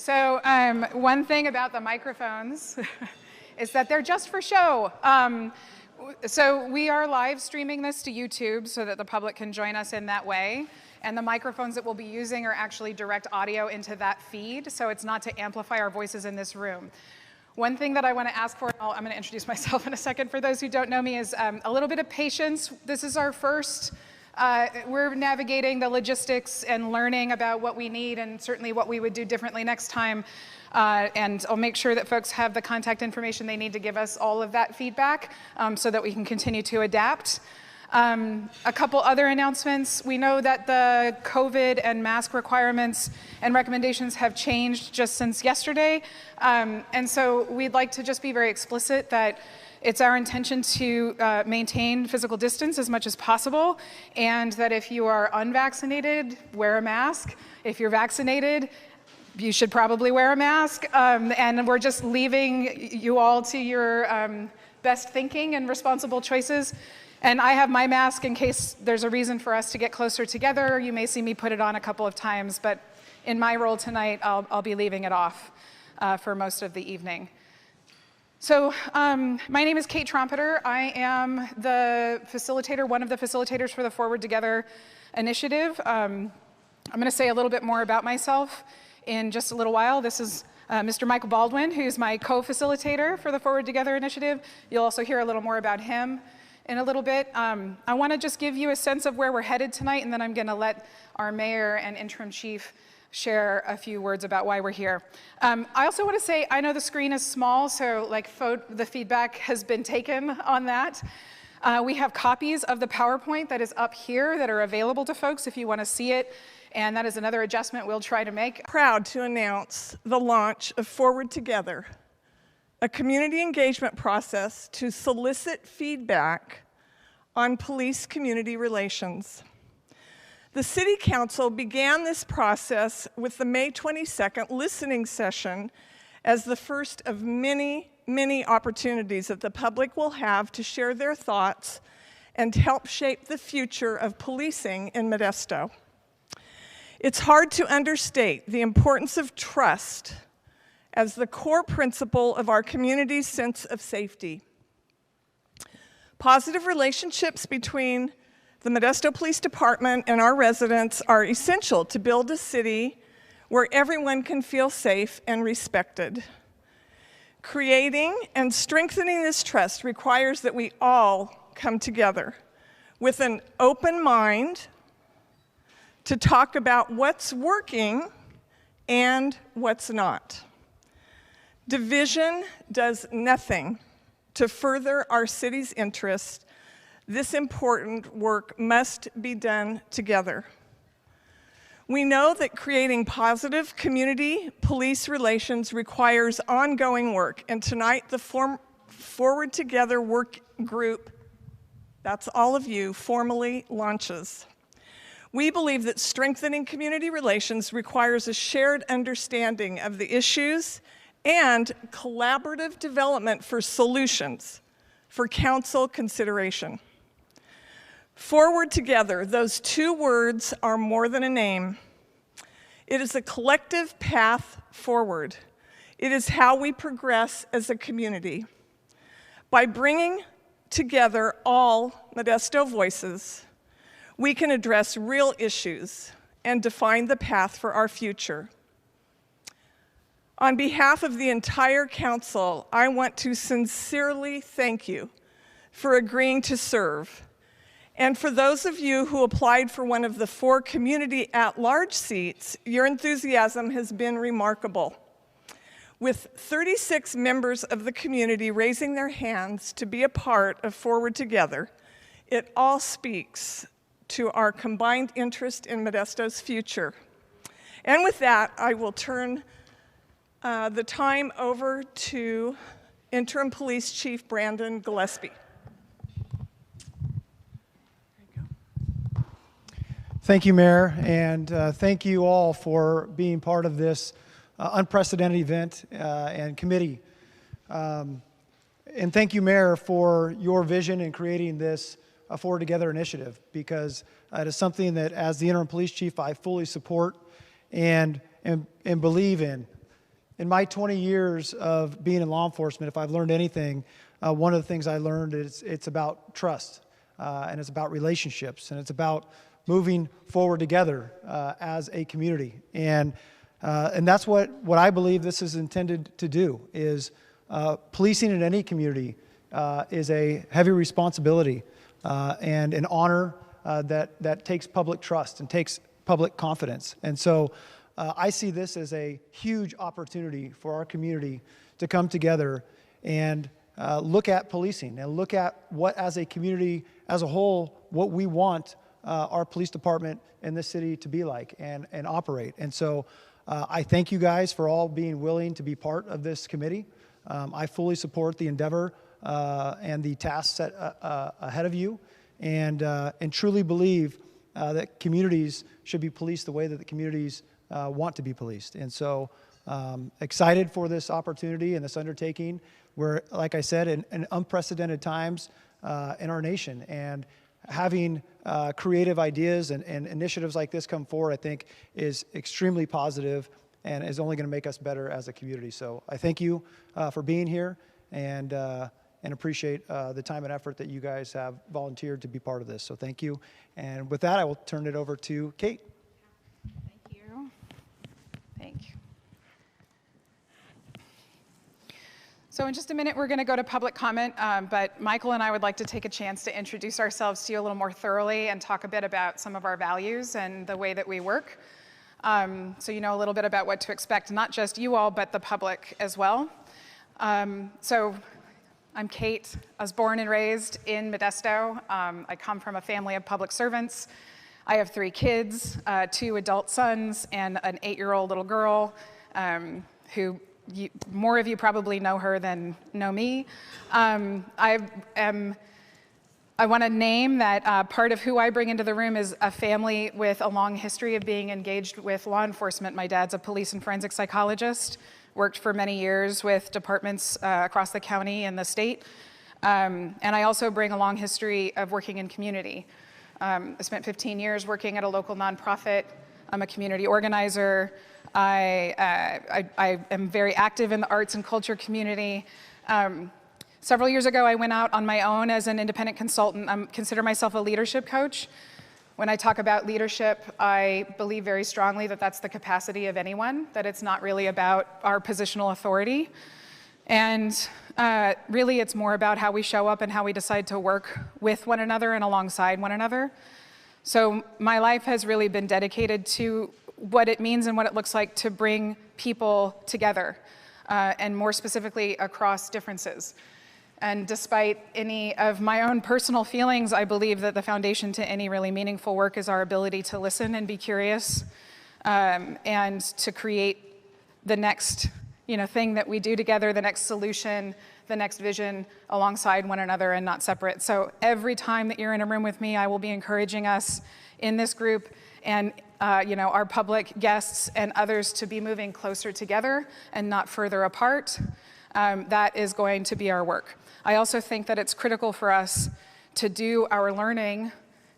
So one thing about the microphones is that they're just for show. So we are live streaming this to YouTube so that the public can join us in that way. And the microphones that we'll be using are actually direct audio into that feed, so it's not to amplify our voices in this room. One thing that I want to ask for, I'm going to introduce myself in a second for those who don't know me, is a little bit of patience. This is our first, we're navigating the logistics and learning about what we need and certainly what we would do differently next time. And I'll make sure that folks have the contact information they need to give us all of that feedback so that we can continue to adapt. A couple other announcements. We know that the COVID and mask requirements and recommendations have changed just since yesterday. And so we'd like to just be very explicit that it's our intention to maintain physical distance as much as possible, and that if you are unvaccinated, wear a mask. If you're vaccinated, you should probably wear a mask. And we're just leaving you all to your best thinking and responsible choices. And I have my mask in case there's a reason for us to get closer together. You may see me put it on a couple of times, but in my role tonight, I'll be leaving it off for most of the evening. So my name is Kate Trompeter. I am the facilitator, one of the facilitators for the Forward Together initiative. I'm going to say a little bit more about myself in just a little while. This is Mr. Michael Baldwin, who's my co-facilitator for the Forward Together initiative. You'll also hear a little more about him in a little bit. I want to just give you a sense of where we're headed tonight, and then I'm going to let our mayor and interim chief share a few words about why we're here. I also want to say, I know the screen is small, so the feedback has been taken on that. We have copies of the PowerPoint that is up here that are available to folks if you want to see it, and that is another adjustment we'll try to make. Proud to announce the launch of Forward Together, a community engagement process to solicit feedback on police-community relations. The City Council began this process with the May 22nd listening session as the first of many, many opportunities that the public will have to share their thoughts and help shape the future of policing in Modesto. It's hard to understate the importance of trust as the core principle of our community's sense of safety. Positive relationships between the Modesto Police Department and our residents are essential to build a city where everyone can feel safe and respected. Creating and strengthening this trust requires that we all come together with an open mind to talk about what's working and what's not. Division does nothing to further our city's interest. This important work must be done together. We know that creating positive community police relations requires ongoing work, and tonight the Forward Together work group, that's all of you, formally launches. We believe that strengthening community relations requires a shared understanding of the issues and collaborative development for solutions for council consideration. Forward Together, those two words are more than a name. It is a collective path forward. It is how we progress as a community. By bringing together all Modesto voices, we can address real issues and define the path for our future. On behalf of the entire council, I want to sincerely thank you for agreeing to serve. And for those of you who applied for one of the 4 community at-large seats, your enthusiasm has been remarkable. With 36 members of the community raising their hands to be a part of Forward Together, it all speaks to our combined interest in Modesto's future. And with that, I will turn the time over to Interim Police Chief Brandon Gillespie. Thank you, Mayor, and thank you all for being part of this unprecedented event and committee. And thank you, Mayor, for your vision in creating this Forward Together initiative, because it is something that, as the interim police chief, I fully support and believe in. In my 20 years of being in law enforcement, if I've learned anything, one of the things I learned is it's about trust, and it's about relationships, and it's about moving forward together as a community. And that's what I believe this is intended to do, is policing in any community is a heavy responsibility and an honor that takes public trust and takes public confidence. And so I see this as a huge opportunity for our community to come together and look at policing and look at what, as a community as a whole, what we want our police department in this city to be like and operate. And so I thank you guys for all being willing to be part of this committee. I fully support the endeavor and the tasks set ahead of you, and truly believe that communities should be policed the way that the communities want to be policed. And so excited for this opportunity and this undertaking. We're, like I said, in unprecedented times in our nation, and having creative ideas and initiatives like this come forward, I think, is extremely positive and is only going to make us better as a community. So I thank you for being here, and appreciate the time and effort that you guys have volunteered to be part of this. So thank you. And with that, I will turn it over to Kate. Thank you. Thank you. So in just a minute, we're going to go to public comment, but Michael and I would like to take a chance to introduce ourselves to you a little more thoroughly and talk a bit about some of our values and the way that we work. So you know a little bit about what to expect, not just you all, but the public as well. So I'm Kate. I was born and raised in Modesto. I come from a family of public servants. I have 3 kids, 2 adult sons, and an 8-year-old little girl who more of you probably know her than know me. I want to name that part of who I bring into the room is a family with a long history of being engaged with law enforcement. My dad's a police and forensic psychologist, worked for many years with departments across the county and the state. And I also bring a long history of working in community. I spent 15 years working at a local nonprofit. I'm a community organizer. I am very active in the arts and culture community. Several years ago, I went out on my own as an independent consultant. I consider myself a leadership coach. When I talk about leadership, I believe very strongly that that's the capacity of anyone, that it's not really about our positional authority. And really, it's more about how we show up and how we decide to work with one another and alongside one another. So my life has really been dedicated to what it means and what it looks like to bring people together, and more specifically across differences. And despite any of my own personal feelings, I believe that the foundation to any really meaningful work is our ability to listen and be curious, and to create the next thing that we do together, the next solution, the next vision alongside one another and not separate. So every time that you're in a room with me, I will be encouraging us in this group and our public guests and others to be moving closer together and not further apart. That is going to be our work. I also think that it's critical for us to do our learning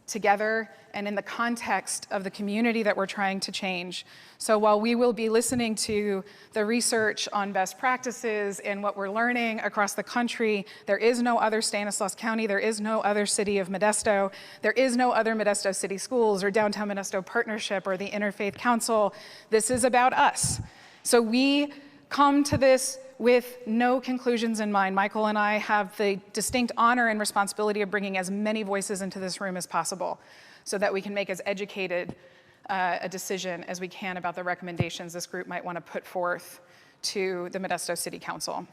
together and in the context of the community that we're trying to change. So while we will be listening to the research on best practices and what we're learning across the country, there is no other Stanislaus County, there is no other City of Modesto, there is no other Modesto City Schools or Downtown Modesto Partnership or the Interfaith Council. This is about us. So we come to this with no conclusions in mind. Michael and I have the distinct honor and responsibility of bringing as many voices into this room as possible so that we can make as educated a decision as we can about the recommendations this group might want to put forth to the Modesto City Council.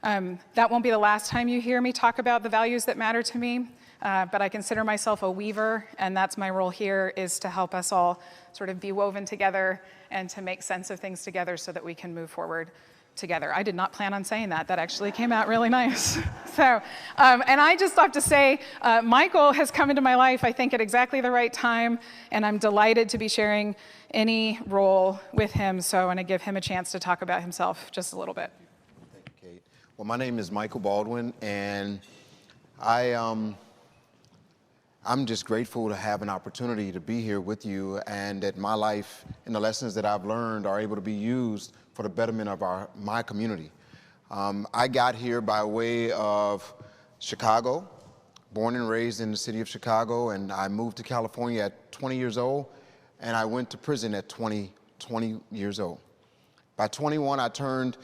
That won't be the last time you hear me talk about the values that matter to me, but I consider myself a weaver, and that's my role here, is to help us all sort of be woven together and to make sense of things together so that we can move forward together. I did not plan on saying that. That actually came out really nice. So, and I just have to say, Michael has come into my life, I think, at exactly the right time, and I'm delighted to be sharing any role with him. So I want to give him a chance to talk about himself just a little bit. Thank you, Kate. Well, my name is Michael Baldwin, and I'm just grateful to have an opportunity to be here with you, and that my life and the lessons that I've learned are able to be used for the betterment of my community. I got here by way of Chicago, born and raised in the city of Chicago, and I moved to California at 20 years old, and I went to prison at 20 years old. By 21, I turned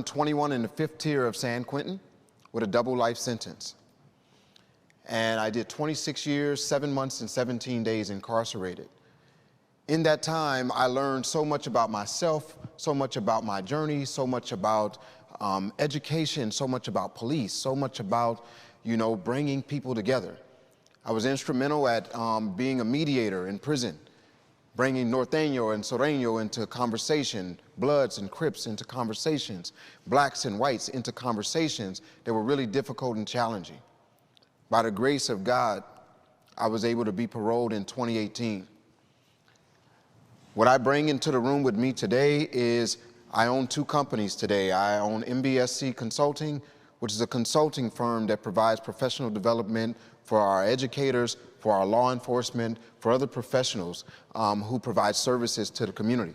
21 in the 5th tier of San Quentin with a double life sentence. And I did 26 years, 7 months, and 17 days incarcerated. In that time, I learned so much about myself, so much about my journey, so much about education, so much about police, so much about, bringing people together. I was instrumental at being a mediator in prison, bringing Norteño and Sureño into conversation, Bloods and Crips into conversations, blacks and whites into conversations that were really difficult and challenging. By the grace of God, I was able to be paroled in 2018. What I bring into the room with me today is I own 2 companies today. I own MBSC Consulting, which is a consulting firm that provides professional development for our educators, for our law enforcement, for other professionals who provide services to the community.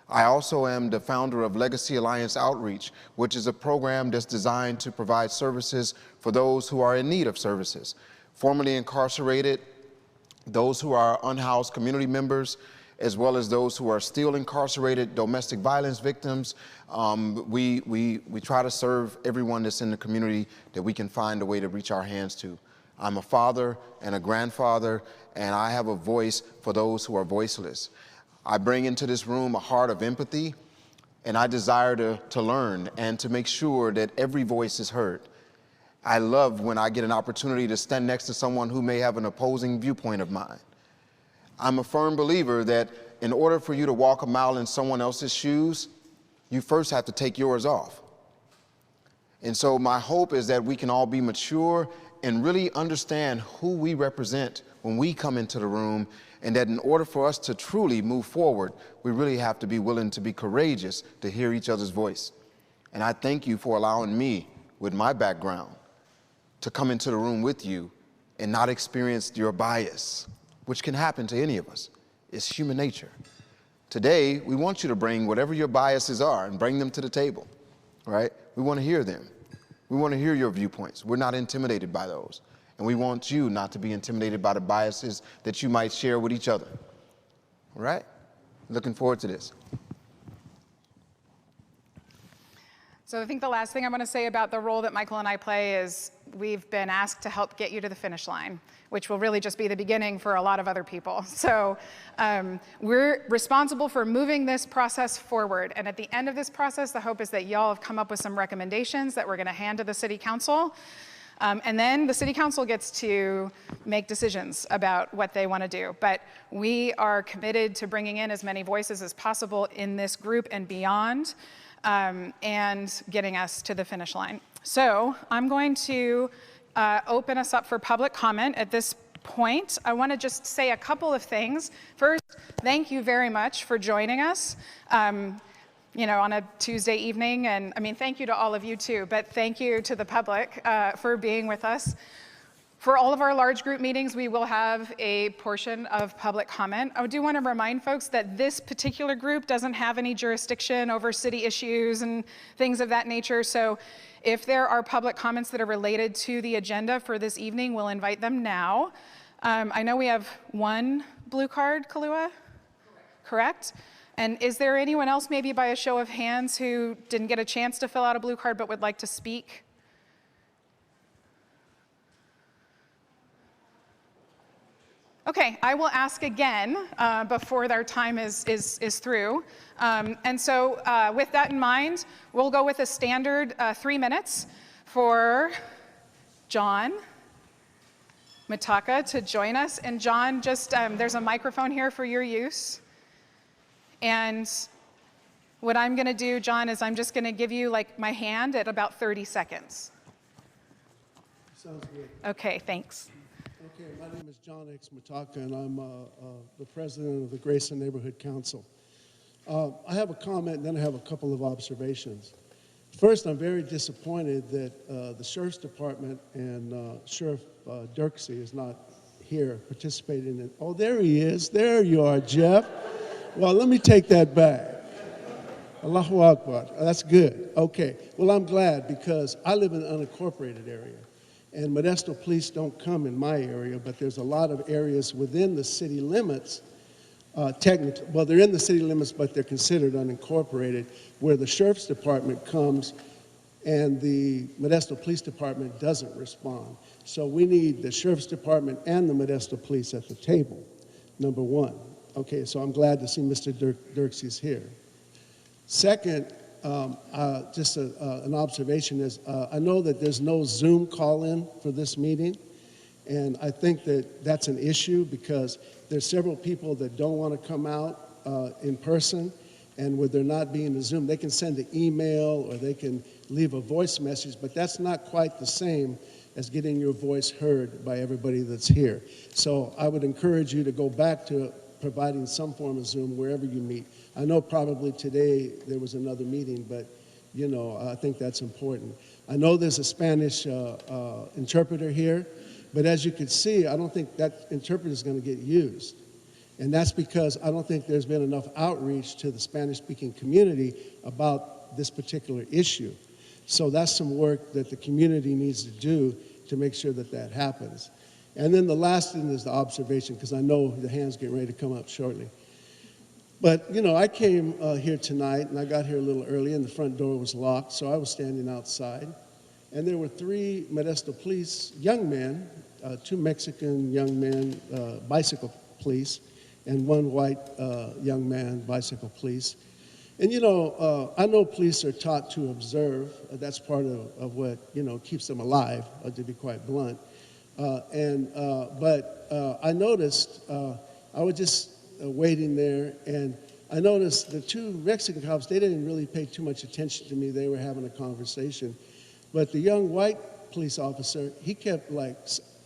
I also am the founder of Legacy Alliance Outreach, which is a program that's designed to provide services for those who are in need of services. Formerly incarcerated, those who are unhoused community members, as well as those who are still incarcerated, domestic violence victims. We try to serve everyone that's in the community that we can find a way to reach our hands to. I'm a father and a grandfather, and I have a voice for those who are voiceless. I bring into this room a heart of empathy, and I desire to learn and to make sure that every voice is heard. I love when I get an opportunity to stand next to someone who may have an opposing viewpoint of mine. I'm a firm believer that in order for you to walk a mile in someone else's shoes, you first have to take yours off. And so my hope is that we can all be mature and really understand who we represent when we come into the room, and that in order for us to truly move forward, we really have to be willing to be courageous to hear each other's voice. And I thank you for allowing me, with my background, to come into the room with you and not experience your bias, which can happen to any of us. It's human nature. Today, we want you to bring whatever your biases are and bring them to the table, right? We want to hear them. We want to hear your viewpoints. We're not intimidated by those. And we want you not to be intimidated by the biases that you might share with each other. All right? Looking forward to this. So I think the last thing I want to say about the role that Michael and I play is we've been asked to help get you to the finish line, which will really just be the beginning for a lot of other people. So we're responsible for moving this process forward. And at the end of this process, the hope is that y'all have come up with some recommendations that we're going to hand to the City Council. And then the City Council gets to make decisions about what they want to do. But we are committed to bringing in as many voices as possible in this group and beyond, and getting us to the finish line. So I'm going to open us up for public comment at this point. I want to just say a couple of things. First, thank you very much for joining us. On a Tuesday evening, and I mean, thank you to all of you too, but thank you to the public for being with us. For all of our large group meetings, we will have a portion of public comment. I do want to remind folks that this particular group doesn't have any jurisdiction over city issues and things of that nature, so if there are public comments that are related to the agenda for this evening, we'll invite them now. I know we have one blue card, Kalua? Correct? And is there anyone else, maybe by a show of hands, who didn't get a chance to fill out a blue card but would like to speak? Okay, I will ask again before our time is through. And so with that in mind, we'll go with a standard 3 minutes for John Mataka to join us. And John, just there's a microphone here for your use. And what I'm going to do, John, is I'm just going to give you my hand at about 30 seconds. Sounds good. Okay, thanks. Okay, my name is John X. Mataka, and I'm the president of the Grayson Neighborhood Council. I have a comment, and then I have a couple of observations. First, I'm very disappointed that the Sheriff's Department and Sheriff Dirksey is not here participating in it. Oh, there he is. There you are, Jeff. Well, let me take that back. Allahu Akbar. That's good. Okay. Well, I'm glad because I live in an unincorporated area. And Modesto police don't come in my area, but there's a lot of areas within the city limits, technically, well, they're in the city limits, but they're considered unincorporated, where the sheriff's department comes and the Modesto Police Department doesn't respond. So we need the sheriff's department and the Modesto police at the table, number one. Okay, so I'm glad to see Mr. Dirks here. Second, just an observation is, I know that there's no Zoom call-in for this meeting, and I think that that's an issue because there's several people that don't want to come out in person, and with there not being a Zoom, they can send an email or they can leave a voice message, but that's not quite the same as getting your voice heard by everybody that's here. So I would encourage you to go back to providing some form of Zoom wherever you meet. I know probably today there was another meeting, but you know, I think that's important. I know there's a Spanish interpreter here, but as you can see, I don't think that interpreter is going to get used. And that's because I don't think there's been enough outreach to the Spanish-speaking community about this particular issue. So that's some work that the community needs to do to make sure that that happens. And then the last thing is the observation, because I know the hand's getting ready to come up shortly. But, you know, I came here tonight, and I got here a little early, and the front door was locked, so I was standing outside. And there were 3 Modesto police, young men, 2 Mexican young men, bicycle police, and 1 white young man, bicycle police. And, you know, I know police are taught to observe. That's part of what, you know, keeps them alive, to be quite blunt. But I noticed, I was just waiting there, and I noticed the 2 Mexican cops, they didn't really pay too much attention to me. They were having a conversation. But the young white police officer, he kept like,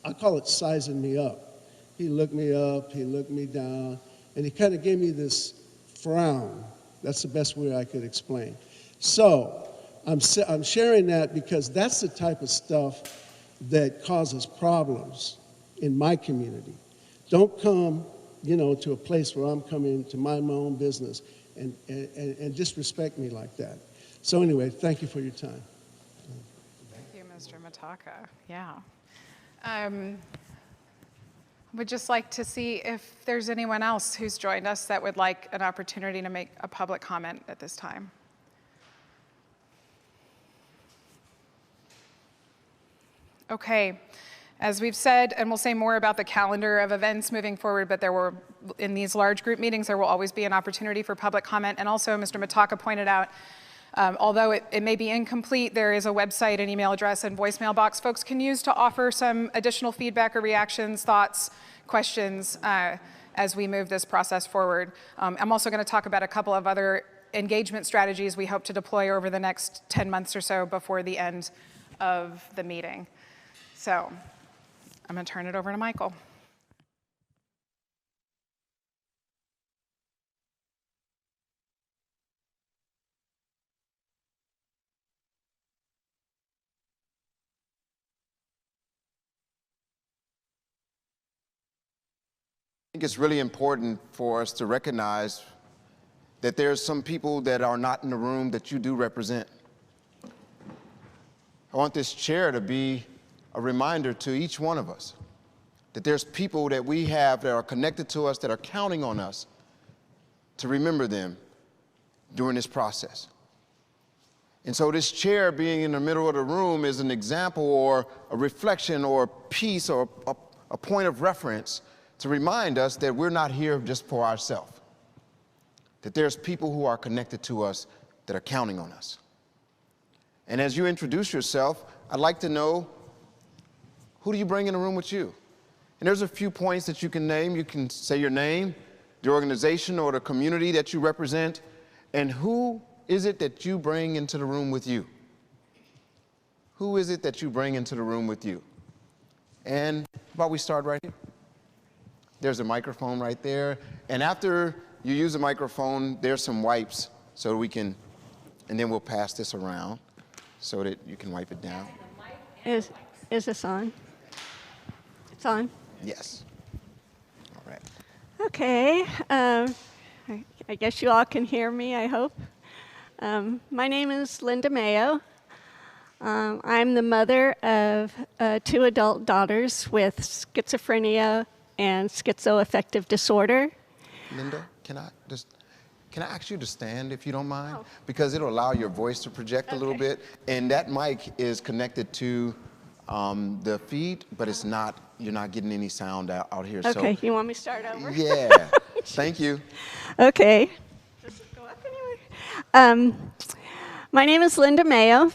I call it sizing me up. He looked me up, he looked me down, and he kind of gave me this frown. That's the best way I could explain. So I'm sharing that because that's the type of stuff that causes problems in my community. Don't come, you know, to a place where I'm coming to mind my own business and disrespect me like that. So anyway, thank you for your time. Thank you, Mr. Mataka. Yeah. Would just like to see if there's anyone else who's joined us that would like an opportunity to make a public comment at this time. Okay, as we've said, and we'll say more about the calendar of events moving forward, but in these large group meetings, there will always be an opportunity for public comment. And also, Mr. Mataka pointed out, although it may be incomplete, there is a website, an email address, and voicemail box folks can use to offer some additional feedback or reactions, thoughts, questions as we move this process forward. I'm also going to talk about a couple of other engagement strategies we hope to deploy over the next 10 months or so before the end of the meeting. So I'm going to turn it over to Michael. I think it's really important for us to recognize that there's some people that are not in the room that you do represent. I want this chair to be a reminder to each one of us that there's people that we have that are connected to us, that are counting on us to remember them during this process. And so this chair being in the middle of the room is an example or a reflection or a piece or a point of reference to remind us that we're not here just for ourselves, that there's people who are connected to us that are counting on us. And as you introduce yourself, I'd like to know, who do you bring in the room with you? And there's a few points that you can name. You can say your name, the organization or the community that you represent, and who is it that you bring into the room with you? Who is it that you bring into the room with you? And how about we start right here? There's a microphone right there. And after you use the microphone, there's some wipes so we can, and then we'll pass this around so that you can wipe it down. Is this on? It's on? Yes. All right. Okay. I guess you all can hear me, I hope. My name is Linda Mayo. I'm the mother of 2 adult daughters with schizophrenia and schizoaffective disorder. Linda, can I ask you to stand if you don't mind? Oh. Because it'll allow your voice to project a little bit. And that mic is connected to the feed, but it's not, you're not getting any sound out here. Okay, so, you want me to start over? Yeah, thank you. Okay. Does it go up anyway? My name is Linda Mayo.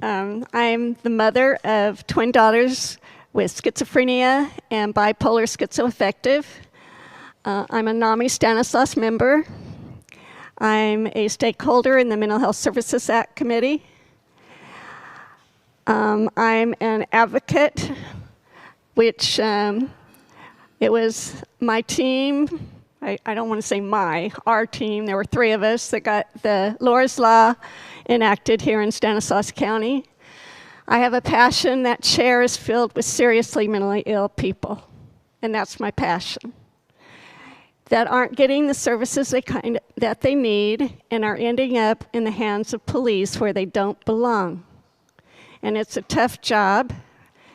I'm the mother of twin daughters with schizophrenia and bipolar schizoaffective. I'm a NAMI Stanislaus member. I'm a stakeholder in the Mental Health Services Act Committee. I'm an advocate, which it was my team, I don't want to say our team, there were 3 of us that got the Laura's Law enacted here in Stanislaus County. I have a passion. That chair is filled with seriously mentally ill people, and that's my passion, that aren't getting the services that they need and are ending up in the hands of police where they don't belong. And it's a tough job,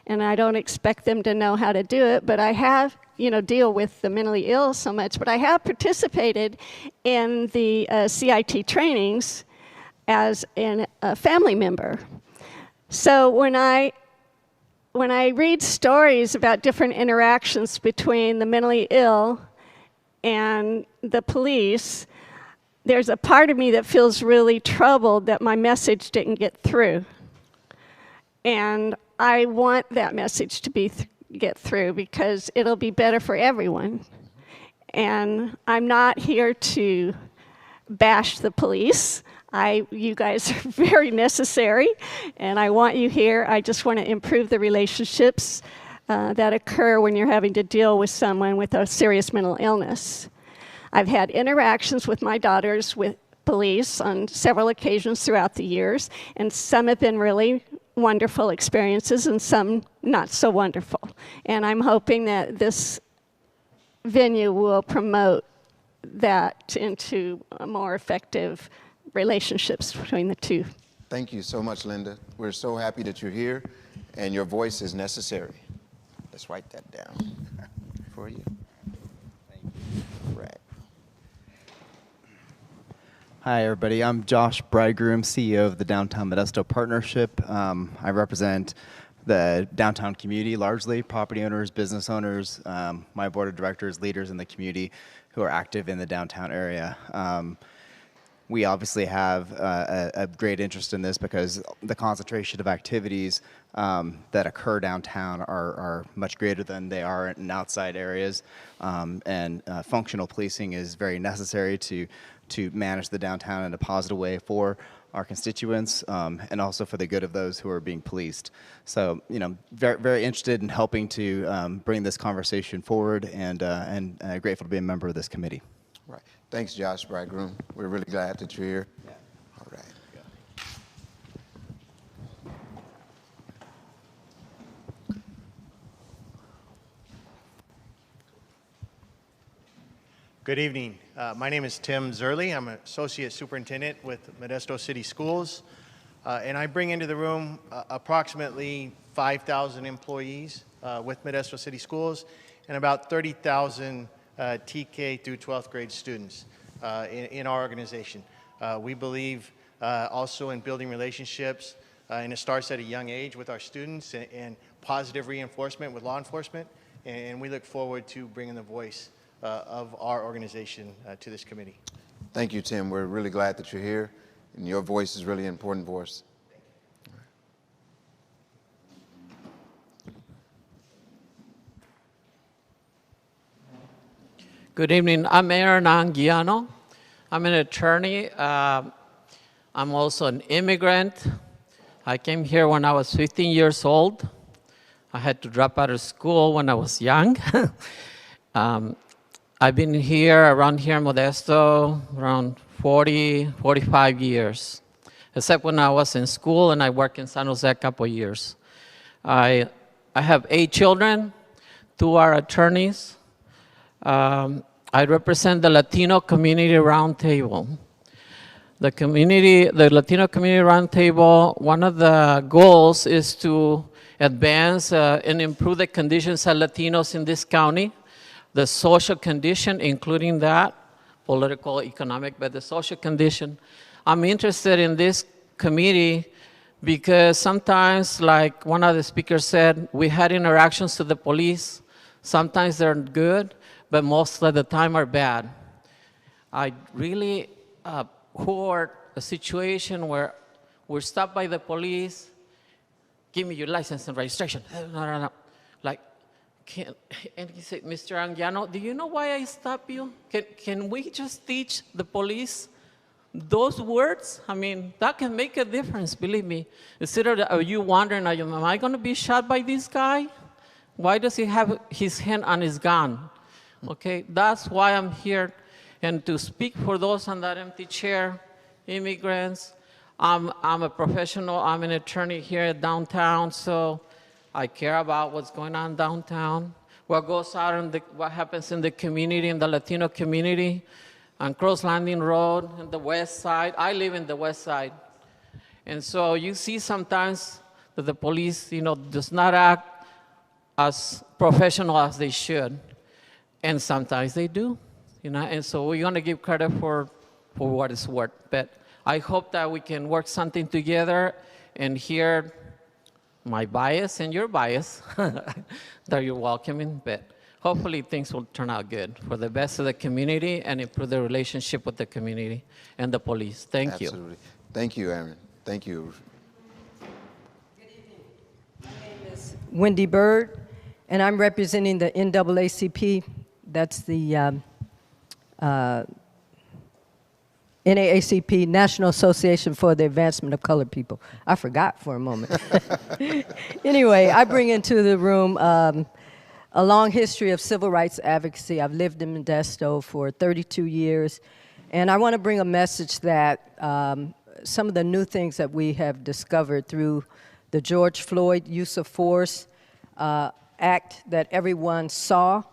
and I don't expect them to know how to do it, but I have, deal with the mentally ill so much, but I have participated in the CIT trainings as a family member. So when I read stories about different interactions between the mentally ill and the police, there's a part of me that feels really troubled that my message didn't get through. And I want that message to get through because it'll be better for everyone. And I'm not here to bash the police. You guys are very necessary, and I want you here. I just want to improve the relationships that occur when you're having to deal with someone with a serious mental illness. I've had interactions with my daughters with police on several occasions throughout the years, and some have been really wonderful experiences and some not so wonderful. And I'm hoping that this venue will promote that into a more effective relationships between the two. Thank you so much, Linda. We're so happy that you're here, and your voice is necessary. Let's write that down for you. Thank you. Right. Hi, everybody. I'm Josh Bridegroom, CEO of the Downtown Modesto Partnership. I represent the downtown community, largely property owners, business owners, my board of directors, leaders in the community who are active in the downtown area. We obviously have a great interest in this because the concentration of activities that occur downtown are much greater than they are in outside areas, and functional policing is very necessary to manage the downtown in a positive way for our constituents, and also for the good of those who are being policed. So, very, very interested in helping to bring this conversation forward, and grateful to be a member of this committee. Right. Thanks, Josh Bridegroom. We're really glad that you're here. Yeah. All right. Good evening. My name is Tim Zerly. I'm an associate superintendent with Modesto City Schools, and I bring into the room approximately 5,000 employees with Modesto City Schools and about 30,000 TK through 12th grade students in our organization. We believe also in building relationships, and it starts at a young age with our students and positive reinforcement with law enforcement, and we look forward to bringing the voice of our organization to this committee. Thank you, Tim. We're really glad that you're here, and your voice is really important for us. Good evening. I'm Mayor Anguiano. I'm an attorney. I'm also an immigrant. I came here when I was 15 years old. I had to drop out of school when I was young. I've been around here in Modesto, around 45 years, except when I was in school and I worked in San Jose a couple of years. I have 8 children, 2 are attorneys. I represent the Latino Community Roundtable. The Latino Community Roundtable, one of the goals is to advance and improve the conditions of Latinos in this county, the social condition, including that, political, economic, but the social condition. I'm interested in this committee because sometimes, like one of the speakers said, we had interactions with the police. Sometimes they're good, but most of the time are bad. I really heard a situation where we're stopped by the police, give me your license and registration. No. Like, and he said, Mr. Anguiano, do you know why I stopped you? Can we just teach the police those words? I mean, that can make a difference, believe me. Instead of you wondering, am I going to be shot by this guy? Why does he have his hand on his gun? Okay, that's why I'm here. And to speak for those on that empty chair, immigrants, I'm a professional, I'm an attorney here downtown, so I care about what's going on downtown, what goes out in what happens in the community, in the Latino community, on Cross Landing Road, in the west side. I live in the west side. And so you see sometimes that the police, does not act as professional as they should. And sometimes they do, and so we're gonna give credit for what it's worth. But I hope that we can work something together and hear my bias and your bias that you're welcoming, but hopefully things will turn out good for the best of the community and improve the relationship with the community and the police. Thank you. Absolutely. Thank you, Aaron. Thank you. Good evening. My name is Wendy Bird, and I'm representing the NAACP. That's the NAACP, National Association for the Advancement of Colored People. I forgot for a moment. Anyway, I bring into the room a long history of civil rights advocacy. I've lived in Modesto for 32 years, and I want to bring a message that some of the new things that we have discovered through the George Floyd use of force act that everyone saw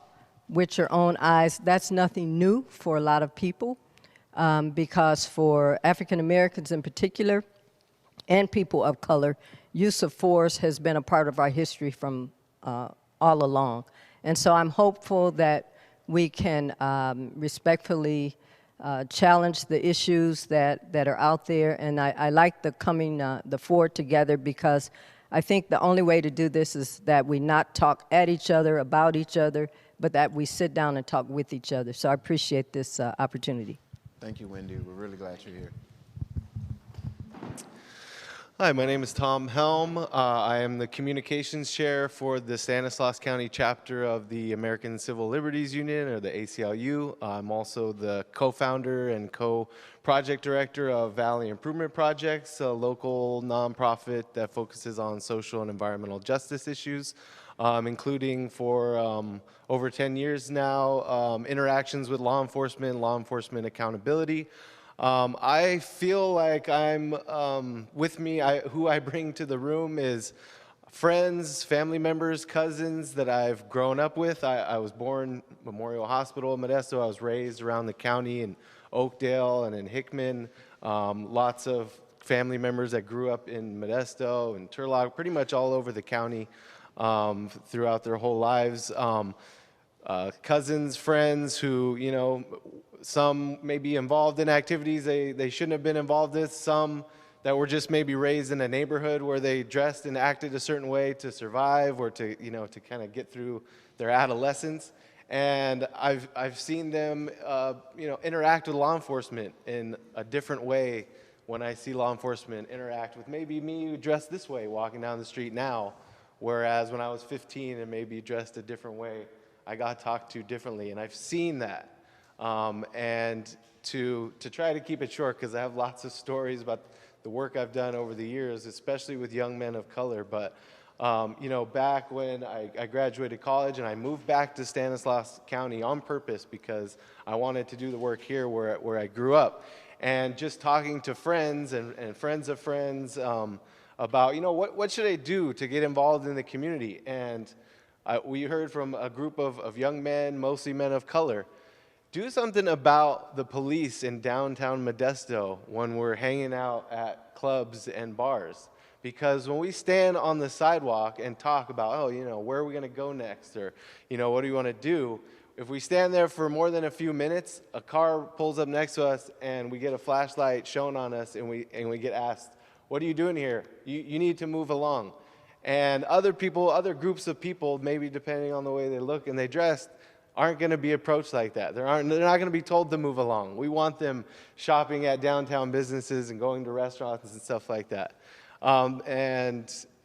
with your own eyes, that's nothing new for a lot of people. Because for African Americans in particular, and people of color, use of force has been a part of our history from all along. And so I'm hopeful that we can respectfully challenge the issues that are out there. And I like the coming the four together, because I think the only way to do this is that we not talk at each other, about each other, but that we sit down and talk with each other. So I appreciate this opportunity. Thank you, Wendy. We're really glad you're here. Hi, my name is Tom Helm. I am the communications chair for the Stanislaus County chapter of the American Civil Liberties Union, or the ACLU. I'm also the co-founder and co-project director of Valley Improvement Projects, a local nonprofit that focuses on social and environmental justice issues, including for over 10 years now, interactions with law enforcement accountability. I feel like I'm, with me, who I bring to the room is friends, family members, cousins that I've grown up with. I was born Memorial Hospital in Modesto. I was raised around the county in Oakdale and in Hickman. Lots of family members that grew up in Modesto and Turlock, pretty much all over the county throughout their whole lives. Cousins, friends who, some may be involved in activities they shouldn't have been involved with, some that were just maybe raised in a neighborhood where they dressed and acted a certain way to survive or to, to kind of get through their adolescence. And I've seen them, interact with law enforcement in a different way when I see law enforcement interact with maybe me dressed this way walking down the street now, whereas when I was 15 and maybe dressed a different way, I got talked to differently, and I've seen that. And to try to keep it short, because I have lots of stories about the work I've done over the years, especially with young men of color. But, back when I graduated college and I moved back to Stanislaus County on purpose because I wanted to do the work here where I grew up. And just talking to friends and friends of friends about, what should I do to get involved in the community? And we heard from a group of young men, mostly men of color, do something about the police in downtown Modesto when we're hanging out at clubs and bars. Because when we stand on the sidewalk and talk about, oh, you know, where are we going to go next? Or, you know, what do you want to do? If we stand there for more than a few minutes, a car pulls up next to us and we get a flashlight shown on us and we get asked, what are you doing here? You need to move along. And other people, other groups of people, maybe depending on the way they look and they dress, aren't going to be approached like that. They're not going to be told to move along. We want them shopping at downtown businesses and going to restaurants and stuff like that. One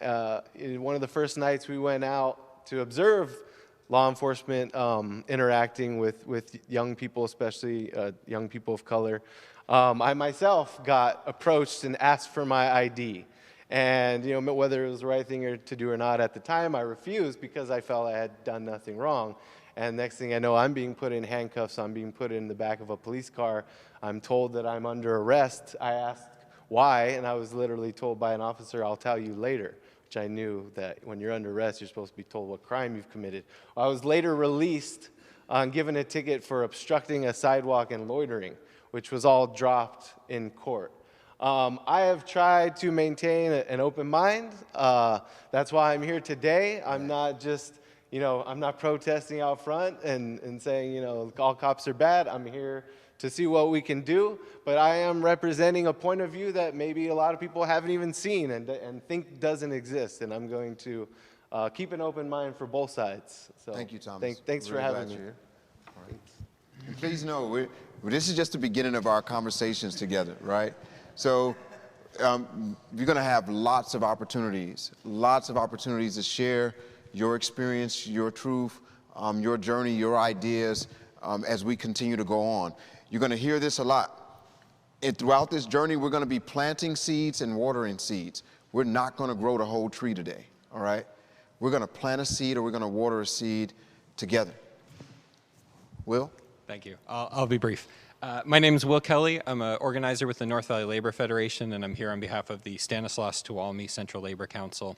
of the first nights we went out to observe law enforcement interacting with young people, especially young people of color, I myself got approached and asked for my ID. And you know, whether it was the right thing to do or not at the time, I refused because I felt I had done nothing wrong. And next thing I know, I'm being put in handcuffs. I'm being put in the back of a police car. I'm told that I'm under arrest. I asked why, and I was literally told by an officer, I'll tell you later, which I knew that when you're under arrest, you're supposed to be told what crime you've committed. I was later released on given a ticket for obstructing a sidewalk and loitering, which was all dropped in court. I have tried to maintain an open mind. That's why I'm here today. I'm not just, you know, I'm not protesting out front and saying, you know, all cops are bad. I'm here to see what we can do, but I am representing a point of view that maybe a lot of people haven't even seen and think doesn't exist, and I'm going to keep an open mind for both sides. So thank you, Thomas. Thanks for having me. All right. And please know, this is just the beginning of our conversations together, right? So you're going to have lots of opportunities to share your experience, your truth, your journey, your ideas as we continue to go on. You're going to hear this a lot. And throughout this journey, we're going to be planting seeds and watering seeds. We're not going to grow the whole tree today, all right? We're going to plant a seed or we're going to water a seed together. Will? Thank you. I'll be brief. My name is Will Kelly. I'm an organizer with the North Valley Labor Federation, and I'm here on behalf of the Stanislaus Tuolumne Central Labor Council.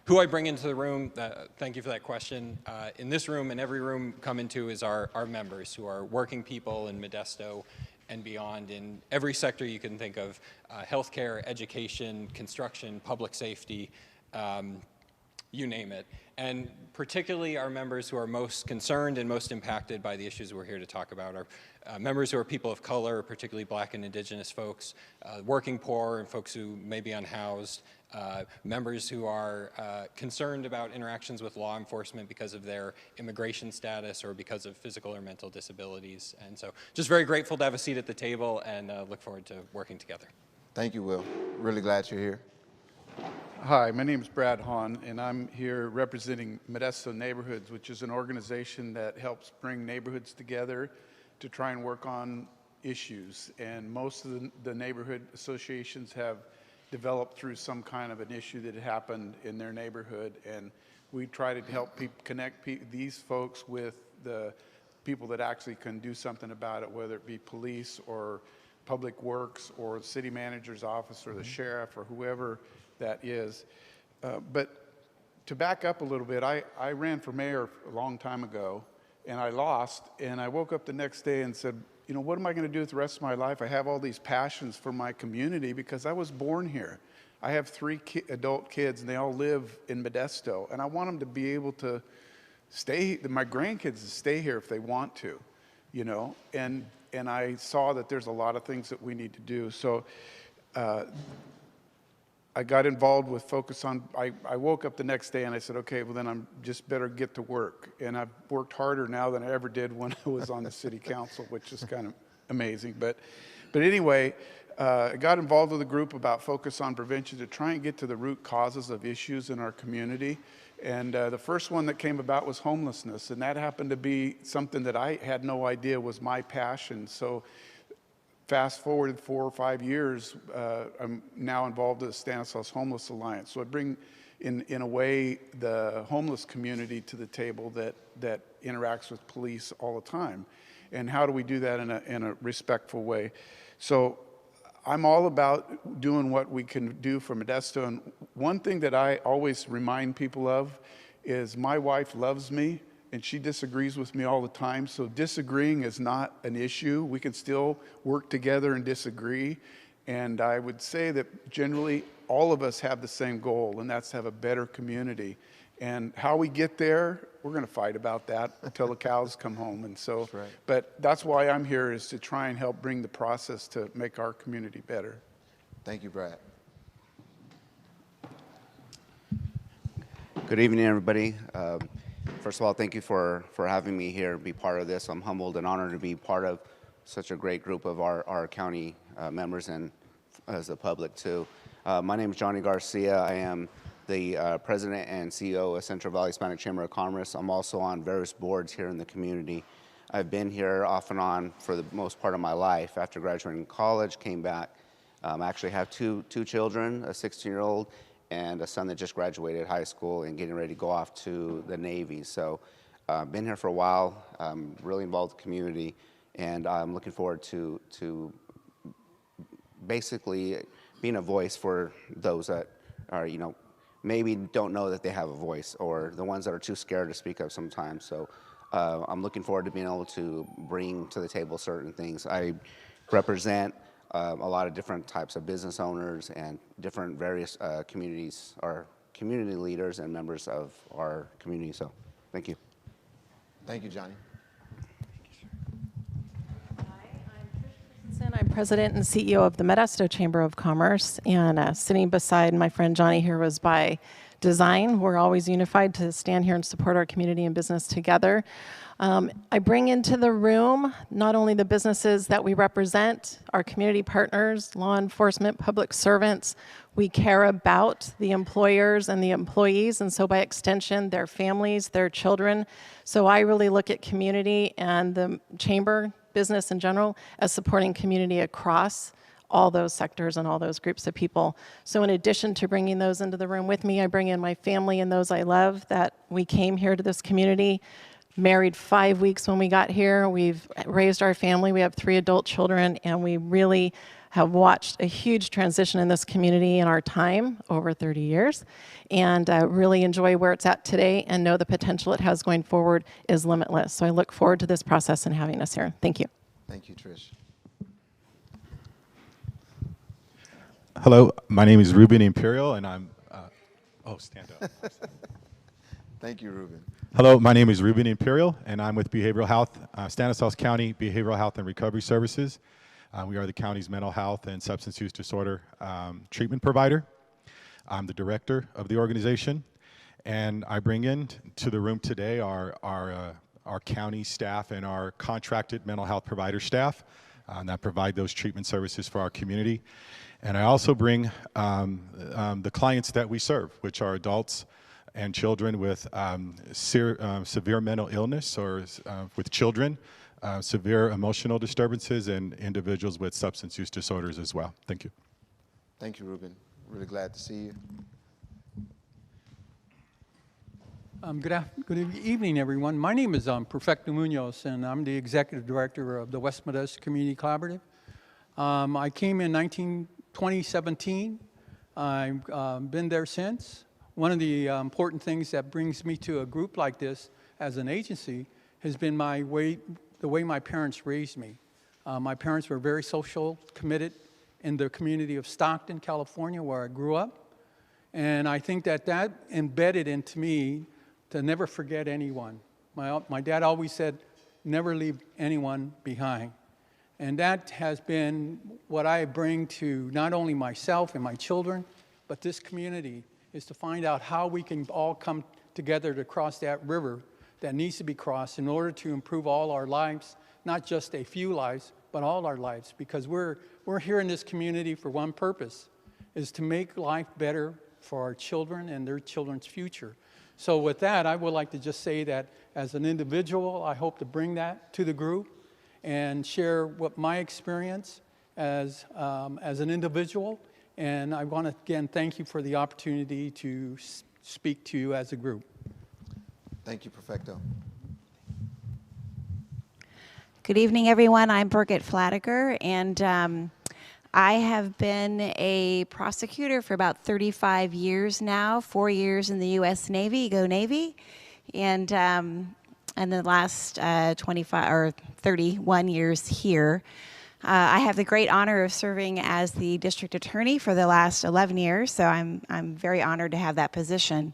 Who I bring into the room, thank you for that question. In this room and every room come into is our members, who are working people in Modesto and beyond in every sector you can think of, healthcare, education, construction, public safety, you name it. And particularly our members who are most concerned and most impacted by the issues we're here to talk about are members who are people of color, particularly Black and Indigenous folks, working poor and folks who may be unhoused, members who are concerned about interactions with law enforcement because of their immigration status or because of physical or mental disabilities. And so just very grateful to have a seat at the table and look forward to working together. Thank you, Will. Really glad you're here. Hi, my name is Brad Hahn, and I'm here representing Modesto Neighborhoods, which is an organization that helps bring neighborhoods together to try and work on issues. And most of the neighborhood associations have developed through some kind of an issue that happened in their neighborhood, and we try to help connect these folks with the people that actually can do something about it, whether it be police or public works or the city manager's office or the sheriff or whoever that is. But to back up a little bit, I ran for mayor a long time ago, and I lost, and I woke up the next day and said, you know, what am I going to do with the rest of my life? I have all these passions for my community because I was born here. I have 3 adult kids, and they all live in Modesto, and I want them to be able to stay, my grandkids to stay here if they want to, you know, and I saw that there's a lot of things that we need to do. So I got involved with Focus on, I woke up the next day and I said, okay, well then I'm just better get to work. And I've worked harder now than I ever did when I was on the city council, which is kind of amazing. But anyway, I got involved with a group about Focus on Prevention to try and get to the root causes of issues in our community. And the first one that came about was homelessness. And that happened to be something that I had no idea was my passion. So fast forward 4 or 5 years, I'm now involved with the Stanislaus Homeless Alliance. So I bring, in a way, the homeless community to the table that interacts with police all the time. And how do we do that in a respectful way? So I'm all about doing what we can do for Modesto. And one thing that I always remind people of is my wife loves me, and she disagrees with me all the time. So disagreeing is not an issue. We can still work together and disagree. And I would say that generally all of us have the same goal, and that's to have a better community. And how we get there, we're going to fight about that until the cows come home. And so, that's right. But that's why I'm here, is to try and help bring the process to make our community better. Thank you, Brad. Good evening, everybody. First of all, thank you for having me here and be part of this. I'm humbled and honored to be part of such a great group of our county members and as the public too. My name is Johnny Garcia. I am the president and CEO of Central Valley Hispanic Chamber of Commerce. I'm also on various boards here in the community. I've been here off and on for the most part of my life. After graduating college, came back. I actually have two children, a 16-year-old and a son that just graduated high school and getting ready to go off to the Navy. So I've been here for a while, really involved in the community, and I'm looking forward to basically being a voice for those that are, maybe don't know that they have a voice, or the ones that are too scared to speak up sometimes. So I'm looking forward to being able to bring to the table certain things. I represent a lot of different types of business owners and different various communities, or community leaders and members of our community. So thank you. Thank you, Johnny. I'm president and CEO of the Modesto Chamber of Commerce, and sitting beside my friend Johnny here was by design. We're always unified to stand here and support our community and business together. I bring into the room not only the businesses that we represent, our community partners, law enforcement, public servants. We care about the employers and the employees, and so by extension, their families, their children. So I really look at community and the chamber, business in general, as supporting community across all those sectors and all those groups of people. So in addition to bringing those into the room with me, I bring in my family and those I love that we came here to this community. Married 5 weeks when we got here. We've raised our family. We have 3 adult children, and we really have watched a huge transition in this community in our time, over 30 years, and really enjoy where it's at today and know the potential it has going forward is limitless. So I look forward to this process and having us here. Thank you. Thank you, Trish. Hello, my name is Ruben Imperial, and I'm, stand up. Thank you, Ruben. Hello, my name is Ruben Imperial, and I'm with Behavioral Health, Stanislaus County Behavioral Health and Recovery Services. We are the county's mental health and substance use disorder treatment provider. I'm the director of the organization, and I bring in to the room today our county staff and our contracted mental health provider staff that provide those treatment services for our community. And I also bring the clients that we serve, which are adults and children with severe mental illness, or with children, severe emotional disturbances, and individuals with substance use disorders as well. Thank you. Thank you, Ruben. Really glad to see you. Good evening, everyone. My name is Perfecto Munoz, and I'm the executive director of the West Modesto Community Collaborative. I came in 2017. I've been there since. One of the important things that brings me to a group like this as an agency has been the way my parents raised me. My parents were very social, committed in the community of Stockton, California, where I grew up. And I think that embedded into me to never forget anyone. My dad always said, never leave anyone behind. And that has been what I bring to not only myself and my children, but this community, is to find out how we can all come together to cross that river that needs to be crossed in order to improve all our lives, not just a few lives, but all our lives. Because we're here in this community for one purpose, is to make life better for our children and their children's future. So with that, I would like to just say that as an individual, I hope to bring that to the group and share what my experience as an individual. And I want to, again, thank you for the opportunity to speak to you as a group. Thank you, Perfecto. Good evening, everyone. I'm Birgit Flatiger, and I have been a prosecutor for about 35 years now, 4 years in the U.S. Navy, go Navy. And in the last 25 or 31 years here. I have the great honor of serving as the district attorney for the last 11 years, so I'm very honored to have that position.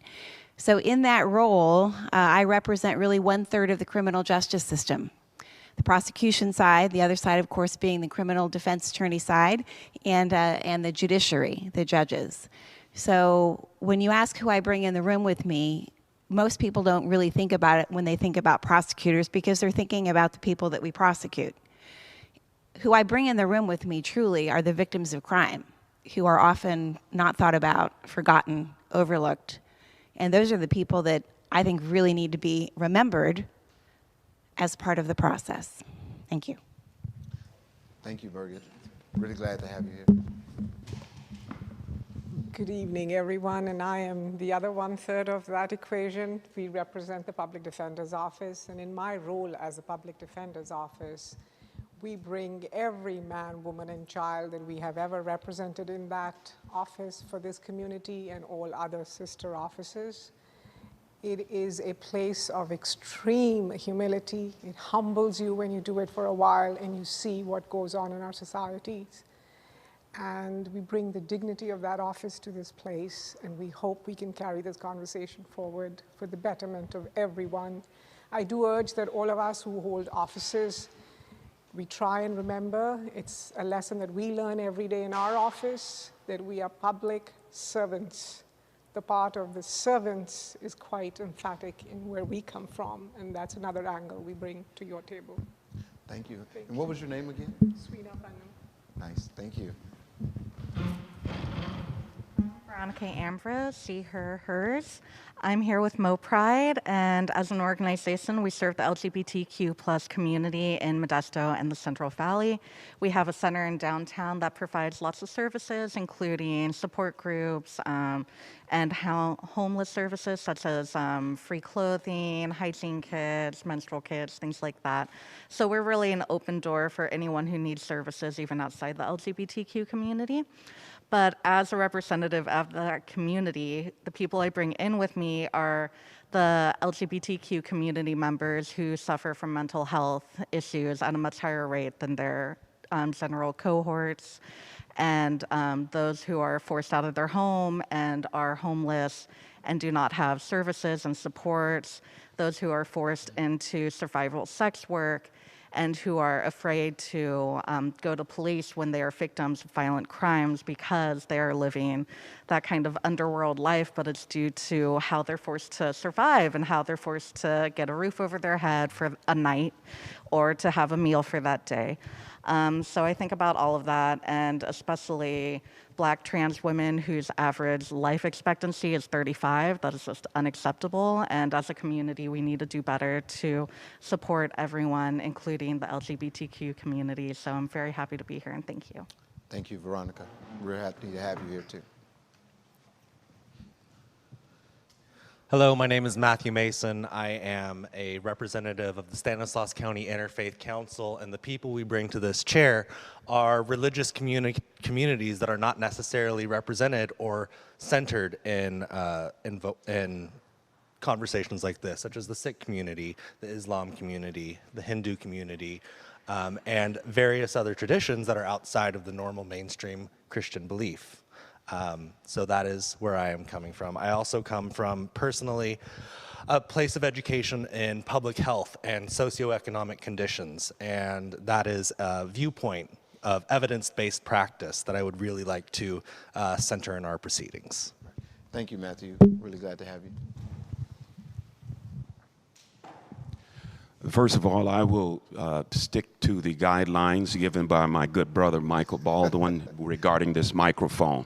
So in that role, I represent really 1/3 of the criminal justice system. The prosecution side, the other side, of course, being the criminal defense attorney side, and the judiciary, the judges. So when you ask who I bring in the room with me, most people don't really think about it when they think about prosecutors because they're thinking about the people that we prosecute. Who I bring in the room with me truly are the victims of crime, who are often not thought about, forgotten, overlooked. And those are the people that I think really need to be remembered as part of the process. Thank you. Thank you, Birgit. Really glad to have you here. Good evening, everyone, and I am the other 1/3 of that equation. We represent the Public Defender's Office, and in my role as a Public Defender's Office, we bring every man, woman, and child that we have ever represented in that office for this community and all other sister offices. It is a place of extreme humility. It humbles you when you do it for a while and you see what goes on in our societies. And we bring the dignity of that office to this place, and we hope we can carry this conversation forward for the betterment of everyone. I do urge that all of us who hold offices, we try and remember, it's a lesson that we learn every day in our office, that we are public servants. The part of the servants is quite emphatic in where we come from, and that's another angle we bring to your table. Thank you. And what was your name again? Sweena Pannam. Nice, thank you. Veronica Ambrose, she, her, hers. I'm here with Mo Pride, and as an organization, we serve the LGBTQ+ community in Modesto and the Central Valley. We have a center in downtown that provides lots of services, including support groups and homeless services such as free clothing, hygiene kits, menstrual kits, things like that. So we're really an open door for anyone who needs services, even outside the LGBTQ community. But as a representative of that community, the people I bring in with me are the LGBTQ community members who suffer from mental health issues at a much higher rate than their general cohorts, and those who are forced out of their home and are homeless and do not have services and supports, those who are forced into survival sex work, and who are afraid to go to police when they are victims of violent crimes because they are living that kind of underworld life, but it's due to how they're forced to survive and how they're forced to get a roof over their head for a night or to have a meal for that day. So I think about all of that, and especially Black trans women whose average life expectancy is 35. That is just unacceptable. And as a community, we need to do better to support everyone, including the LGBTQ community. So I'm very happy to be here, and thank you. Thank you, Veronica. We're happy to have you here, too. Hello, my name is Matthew Mason. I am a representative of the Stanislaus County Interfaith Council, and the people we bring to this chair are religious communities that are not necessarily represented or centered in conversations like this, such as the Sikh community, the Islam community, the Hindu community, and various other traditions that are outside of the normal mainstream Christian belief. So that is where I am coming from. I also come from, personally, a place of education in public health and socioeconomic conditions, and that is a viewpoint of evidence-based practice that I would really like to center in our proceedings. Thank you, Matthew. Really glad to have you. First of all, I will stick to the guidelines given by my good brother Michael Baldwin regarding this microphone.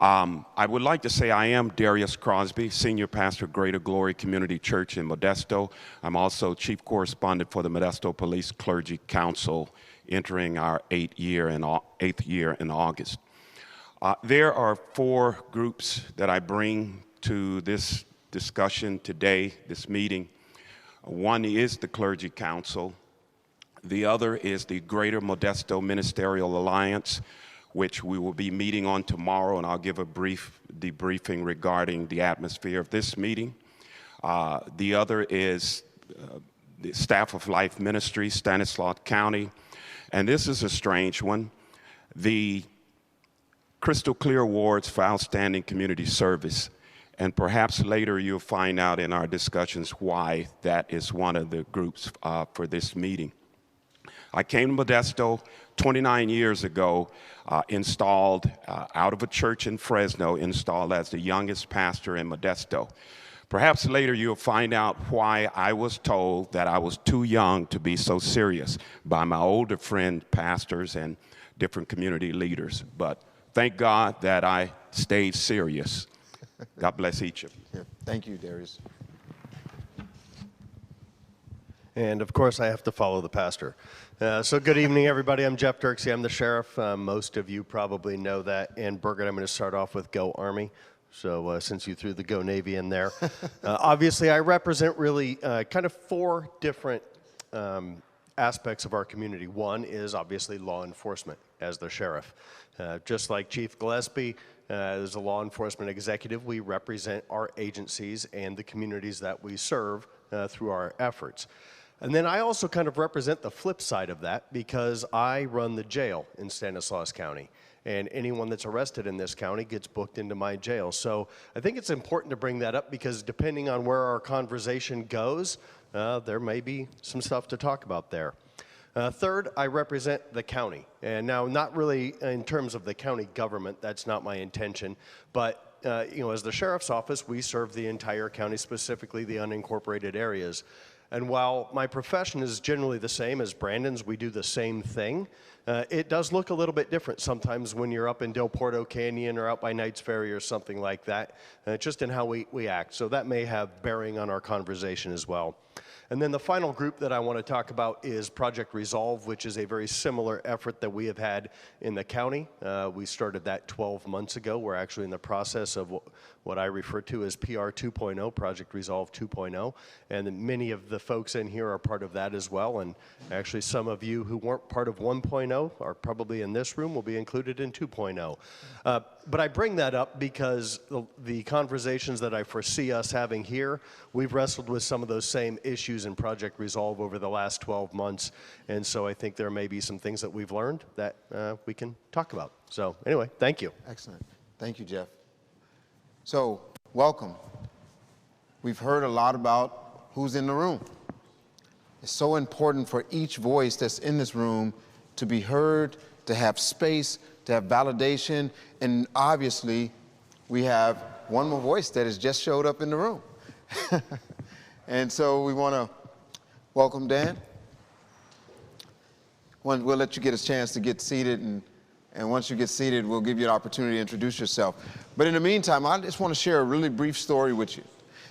I would like to say I am Darius Crosby, Senior Pastor, Greater Glory Community Church in Modesto. I'm also Chief Correspondent for the Modesto Police Clergy Council, entering our 8th year in August. There are 4 groups that I bring to this discussion today, this meeting. One is the Clergy Council. The other is the Greater Modesto Ministerial Alliance, which we will be meeting on tomorrow, and I'll give a brief debriefing regarding the atmosphere of this meeting. The other is the Staff of Life Ministry, Stanislaus County, and this is a strange one, the Crystal Clear Awards for Outstanding Community Service. And perhaps later you'll find out in our discussions why that is one of the groups for this meeting. I came to Modesto 29 years ago, installed out of a church in Fresno, installed as the youngest pastor in Modesto. Perhaps later you'll find out why I was told that I was too young to be so serious by my older friend pastors and different community leaders. But thank God that I stayed serious. God bless each of you. Yeah, thank you, Darius. And of course, I have to follow the pastor. So good evening, everybody. I'm Jeff Dirksey. I'm the sheriff. Most of you probably know that. And Burgett, I'm going to start off with Go Army. So since you threw the Go Navy in there. Obviously, I represent really kind of four different aspects of our community. One is obviously law enforcement as the sheriff. Just like Chief Gillespie, as a law enforcement executive, we represent our agencies and the communities that we serve through our efforts. And then I also kind of represent the flip side of that because I run the jail in Stanislaus County. And anyone that's arrested in this county gets booked into my jail. So I think it's important to bring that up because depending on where our conversation goes, there may be some stuff to talk about there. Third, I represent the county. And now not really in terms of the county government, that's not my intention, but as the sheriff's office, we serve the entire county, specifically the unincorporated areas. And while my profession is generally the same as Brandon's, we do the same thing. It does look a little bit different sometimes when you're up in Del Porto Canyon or out by Knights Ferry or something like that, just in how we act. So that may have bearing on our conversation as well. And then the final group that I want to talk about is Project Resolve, which is a very similar effort that we have had in the county. We started that 12 months ago. We're actually in the process of what I refer to as PR 2.0, Project Resolve 2.0. And many of the folks in here are part of that as well. And actually some of you who weren't part of 1.0 are probably in this room, will be included in 2.0. But I bring that up because the conversations that I foresee us having here, we've wrestled with some of those same issues in Project Resolve over the last 12 months. And so I think there may be some things that we've learned that we can talk about. So anyway, thank you. Excellent. Thank you, Jeff. So, welcome. We've heard a lot about who's in the room. It's so important for each voice that's in this room to be heard, to have space, to have validation, and obviously we have one more voice that has just showed up in the room. And so we want to welcome Dan. We'll let you get a chance to get seated, and once you get seated, we'll give you an opportunity to introduce yourself. But in the meantime, I just want to share a really brief story with you.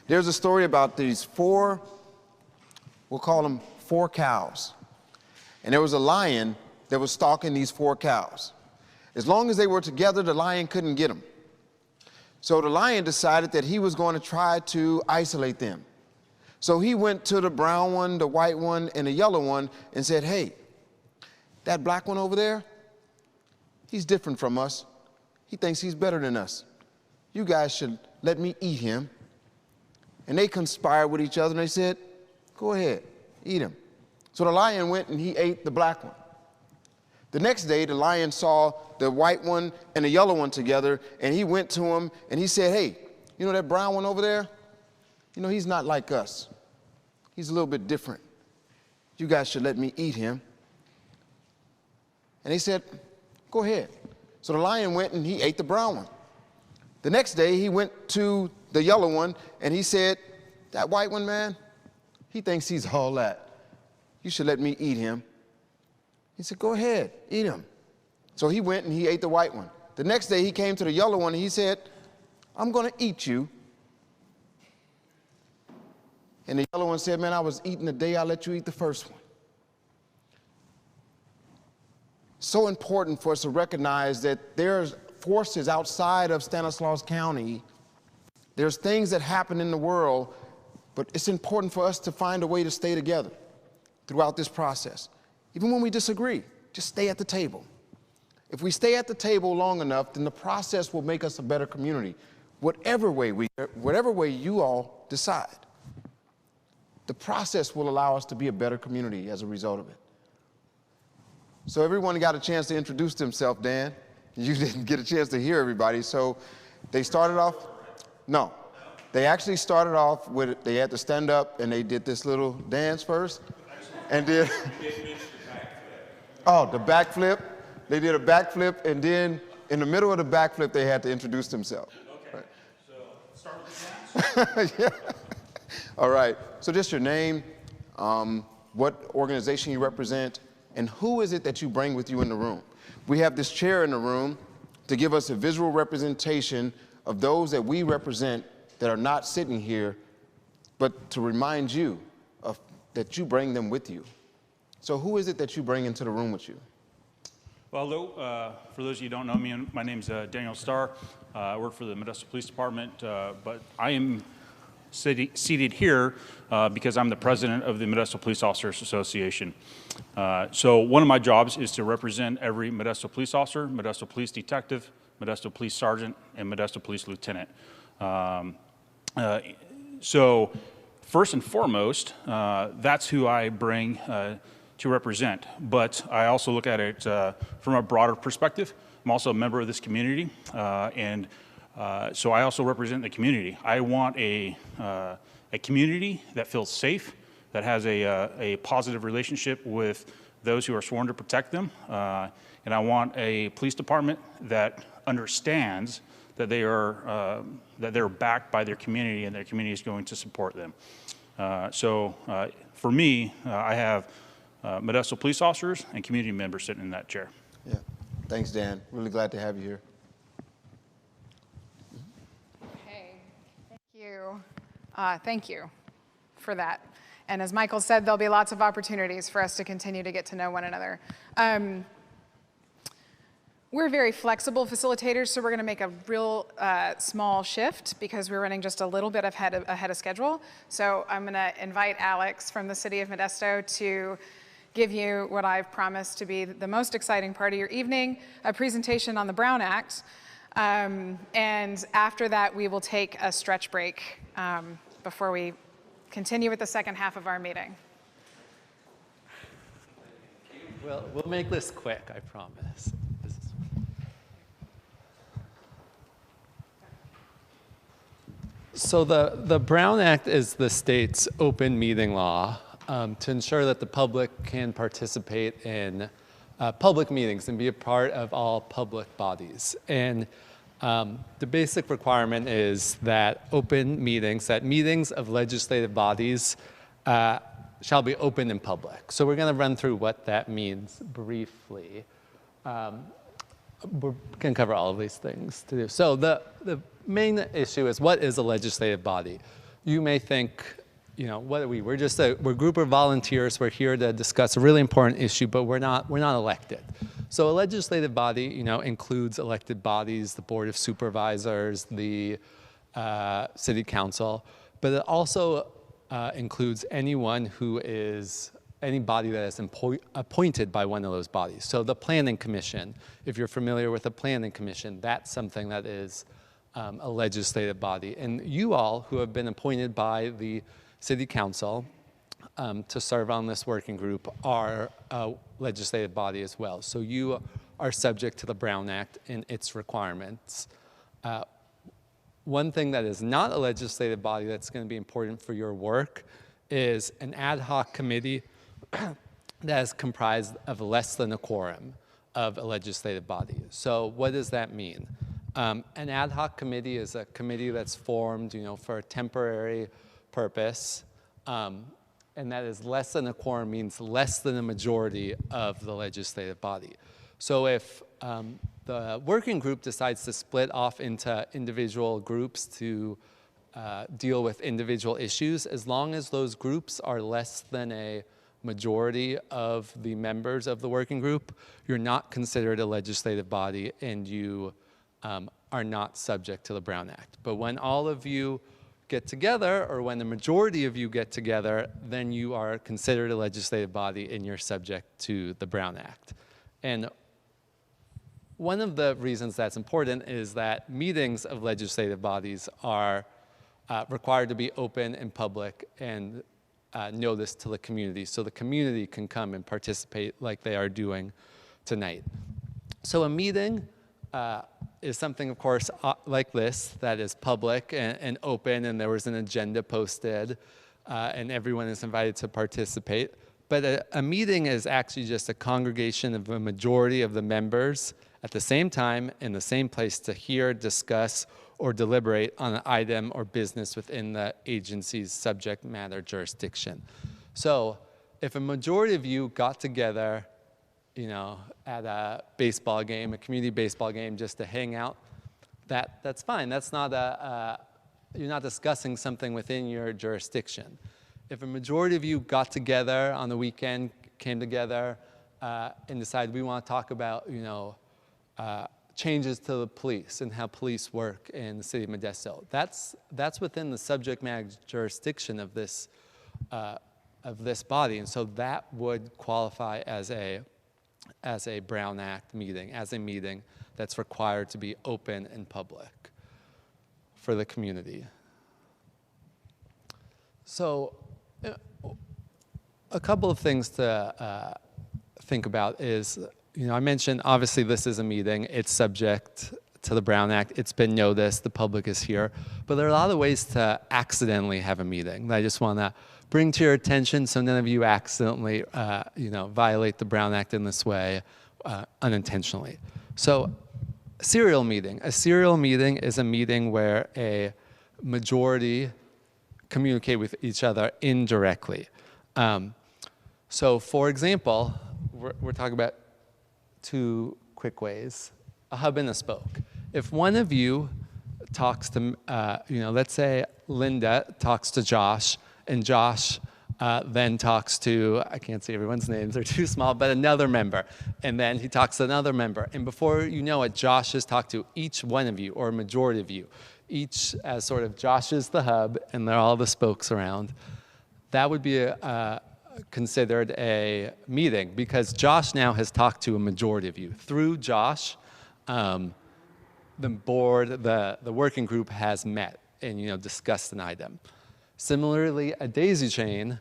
There's a story about these four, we'll call them 4 cows. And there was a lion that was stalking these 4 cows. As long as they were together, the lion couldn't get them. So the lion decided that he was going to try to isolate them. So he went to the brown one, the white one, and the yellow one and said, hey, that black one over there, he's different from us. He thinks he's better than us. You guys should let me eat him. And they conspired with each other and they said, go ahead, eat him. So the lion went and he ate the black one. The next day, the lion saw the white one and the yellow one together, and he went to him and he said, hey, you know that brown one over there? You know, he's not like us. He's a little bit different. You guys should let me eat him. And they said, go ahead. So the lion went and he ate the brown one. The next day, he went to the yellow one and he said, that white one, man, he thinks he's all that. You should let me eat him. He said, go ahead, eat him. So he went and he ate the white one. The next day, he came to the yellow one and he said, I'm going to eat you. And the yellow one said, man, I was eating the day I let you eat the first one. So important for us to recognize that there's forces outside of Stanislaus County. There's things that happen in the world, but it's important for us to find a way to stay together throughout this process. Even when we disagree, just stay at the table. If we stay at the table long enough, then the process will make us a better community, whatever way you all decide. the process will allow us to be a better community as a result of it. So everyone got a chance to introduce themselves, Dan. You didn't get a chance to hear everybody. So they started off, no. They actually started off with, they had to stand up and they did this little dance first. And then, oh, the backflip. They did a backflip, and then in the middle of the backflip, they had to introduce themselves. Okay, right. So start with the dance? Yeah. All right, so just your name, what organization you represent, and who is it that you bring with you in the room. We have this chair in the room to give us a visual representation of those that we represent that are not sitting here, but to remind you of that you bring them with you. So who is it that you bring into the room with you? Well, hello. For those of you who don't know me, my name's Daniel Starr. I work for the Modesto Police Department, but I am seated here because I'm the president of the Modesto Police Officers Association. So one of my jobs is to represent every Modesto police officer, Modesto police detective, Modesto police sergeant, and Modesto police lieutenant. So first and foremost, that's who I bring to represent. But I also look at it from a broader perspective. I'm also a member of this community, and so I also represent the community. I want a community that feels safe, that has a positive relationship with those who are sworn to protect them, and I want a police department that understands that they're backed by their community and their community is going to support them. So for me, I have Modesto police officers and community members sitting in that chair. Yeah, thanks, Dan. Really glad to have you here. Okay, thank you for that. And as Michael said, there'll be lots of opportunities for us to continue to get to know one another. We're very flexible facilitators, so we're going to make a real small shift because we're running just a little bit ahead of schedule. So I'm going to invite Alex from the City of Modesto to give you what I've promised to be the most exciting part of your evening, a presentation on the Brown Act. And after that, we will take a stretch break before we continue with the second half of our meeting. We'll make this quick, I promise. So the Brown Act is the state's open meeting law to ensure that the public can participate in public meetings and be a part of all public bodies. And the basic requirement is that meetings of legislative bodies shall be open in public. So we're going to run through what that means briefly. We can cover all of these things to do. So the main issue is, what is a legislative body? You may think, what are we? We're a group of volunteers. We're here to discuss a really important issue, but we're not elected. So a legislative body, includes elected bodies, the Board of Supervisors, the City Council, but it also includes anybody that is appointed by one of those bodies. So the Planning Commission, if you're familiar with the Planning Commission, that's something that is a legislative body. And you all who have been appointed by the City Council to serve on this working group are a legislative body as well. So you are subject to the Brown Act and its requirements. One thing that is not a legislative body that's going to be important for your work is an ad hoc committee that is comprised of less than a quorum of a legislative body. So what does that mean? An ad hoc committee is a committee that's formed, for a temporary purpose, and that is less than a quorum, means less than a majority of the legislative body. So if the working group decides to split off into individual groups to deal with individual issues, as long as those groups are less than a majority of the members of the working group, you're not considered a legislative body and you are not subject to the Brown Act. But when all of you get together, or when the majority of you get together, then you are considered a legislative body and you're subject to the Brown Act. And one of the reasons that's important is that meetings of legislative bodies are required to be open and public, and notice to the community so the community can come and participate like they are doing tonight. So a meeting is something, of course, like this, that is public and open, and there was an agenda posted, and everyone is invited to participate. But a meeting is actually just a congregation of a majority of the members at the same time in the same place to hear, discuss, or deliberate on an item or business within the agency's subject matter jurisdiction. So if a majority of you got together, you know, at a baseball game, a community baseball game, just to hang out, that's fine. That's not you're not discussing something within your jurisdiction. If a majority of you got together on the weekend, came together, and decided we want to talk about, you know, changes to the police and how police work in the city of Modesto, that's within the subject matter jurisdiction of this body, and so that would qualify as a Brown Act meeting, as a meeting that's required to be open and public for the community. So a couple of things to think about is, you know, I mentioned obviously this is a meeting, it's subject to the Brown Act, it's been noticed, the public is here, but there are a lot of ways to accidentally have a meeting that I just want to bring to your attention so none of you accidentally, you know, violate the Brown Act in this way unintentionally. So a serial meeting is a meeting where a majority communicate with each other indirectly. So for example, we're talking about two quick ways, a hub and a spoke. If one of you talks to, you know, let's say Linda talks to Josh, and Josh then talks to, I can't see everyone's names, they're too small, but another member. And then he talks to another member. And before you know it, Josh has talked to each one of you, or a majority of you, each as sort of Josh is the hub, and they're all the spokes around. That would be considered a meeting, because Josh now has talked to a majority of you. Through Josh, the board, the working group has met and, you know, discussed an item. Similarly, a daisy chain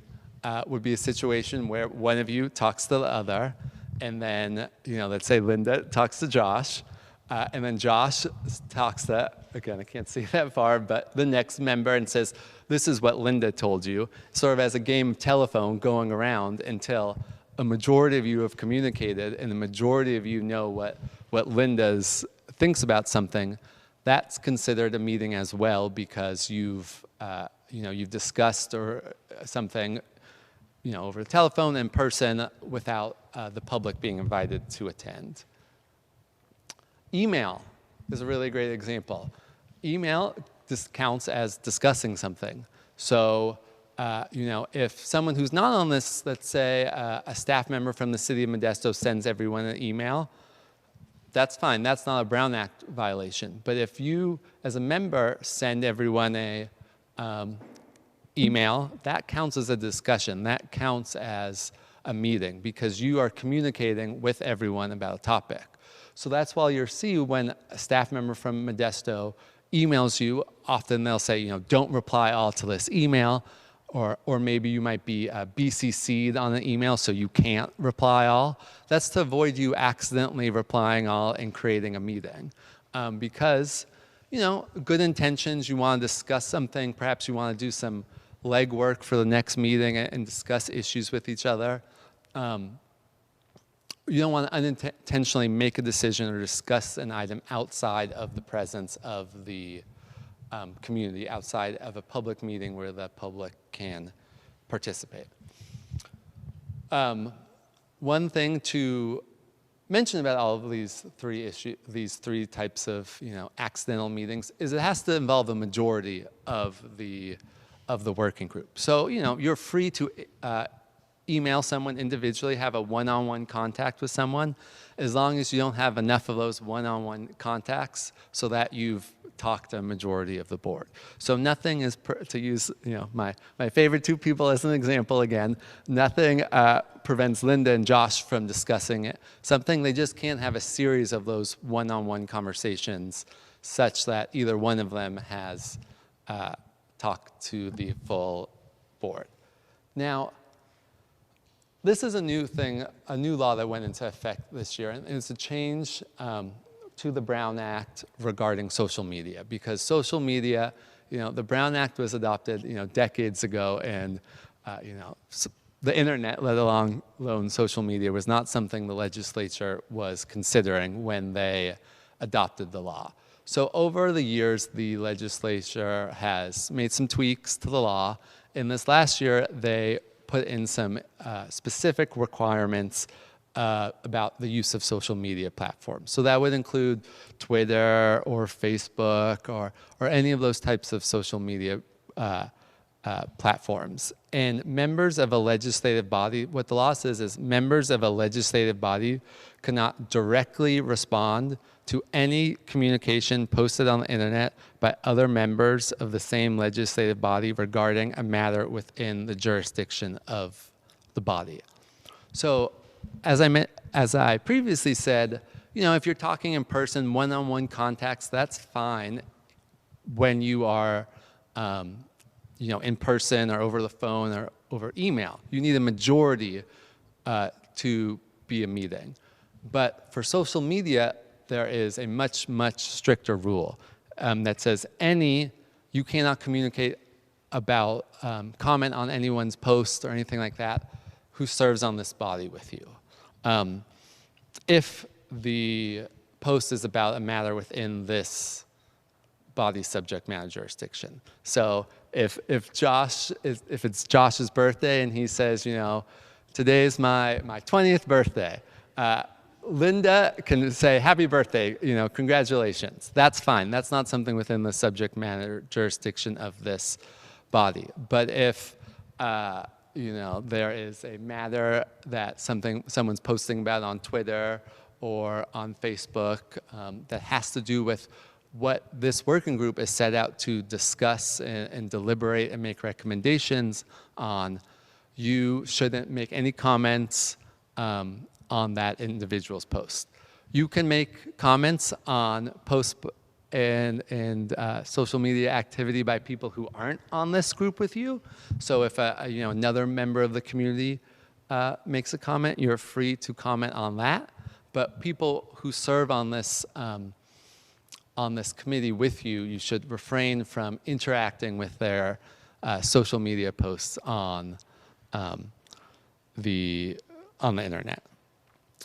would be a situation where one of you talks to the other, and then, you know, let's say Linda talks to Josh, and then Josh talks to, again, I can't see that far, but the next member and says, this is what Linda told you, sort of as a game of telephone going around until a majority of you have communicated and the majority of you know what Linda thinks about something. That's considered a meeting as well, because you've discussed or something, you know, over the telephone, in person, without the public being invited to attend. Email is a really great example. Email counts as discussing something. So, you know, if someone who's not on this, let's say a staff member from the City of Modesto sends everyone an email, that's fine. That's not a Brown Act violation. But if you, as a member, send everyone a email, that counts as a discussion. That counts as a meeting, because you are communicating with everyone about a topic. So that's why you'll see when a staff member from Modesto emails you, often they'll say, you know, don't reply all to this email, or maybe you might be BCC'd on the email, so you can't reply all. That's to avoid you accidentally replying all and creating a meeting. Because, you know, good intentions, you want to discuss something, perhaps you want to do some legwork for the next meeting and discuss issues with each other. You don't want to unintentionally make a decision or discuss an item outside of the presence of the community, outside of a public meeting where the public can participate. One thing to mention about all of these three types of, you know, accidental meetings is it has to involve a majority of the working group. So, you know, you're free to email someone individually, have a one-on-one contact with someone, as long as you don't have enough of those one-on-one contacts so that you've talked to a majority of the board. So nothing is, to use, you know, my favorite two people as an example again, nothing prevents Linda and Josh from discussing it. Something, they just can't have a series of those one-on-one conversations such that either one of them has talked to the full board. Now, this is a new thing, a new law that went into effect this year, and it's a change to the Brown Act regarding social media, because social media, the Brown Act was adopted, decades ago, and, the internet, let alone social media, was not something the legislature was considering when they adopted the law. So over the years, the legislature has made some tweaks to the law. In this last year, they put in some specific requirements about the use of social media platforms. So that would include Twitter or Facebook or any of those types of social media platforms. And members of a legislative body, what the law says is members of a legislative body cannot directly respond to any communication posted on the internet by other members of the same legislative body regarding a matter within the jurisdiction of the body. So as I previously said, if you're talking in person, one-on-one contacts, that's fine when you are in person or over the phone or over email. You need a majority to be a meeting. But for social media, there is a much, much stricter rule that says you cannot communicate about, comment on anyone's post or anything like that who serves on this body with you. If the post is about a matter within this body's subject matter jurisdiction. So if it's Josh's birthday and he says, today's my 20th birthday, Linda can say, happy birthday, congratulations. That's fine. That's not something within the subject matter jurisdiction of this body. But if, there is a matter that someone's posting about on Twitter or on Facebook that has to do with what this working group is set out to discuss and deliberate and make recommendations on, you shouldn't make any comments on that individual's post. You can make comments on posts and social media activity by people who aren't on this group with you. So if another member of the community makes a comment, you're free to comment on that. But people who serve on this committee with you, you should refrain from interacting with their social media posts on the internet.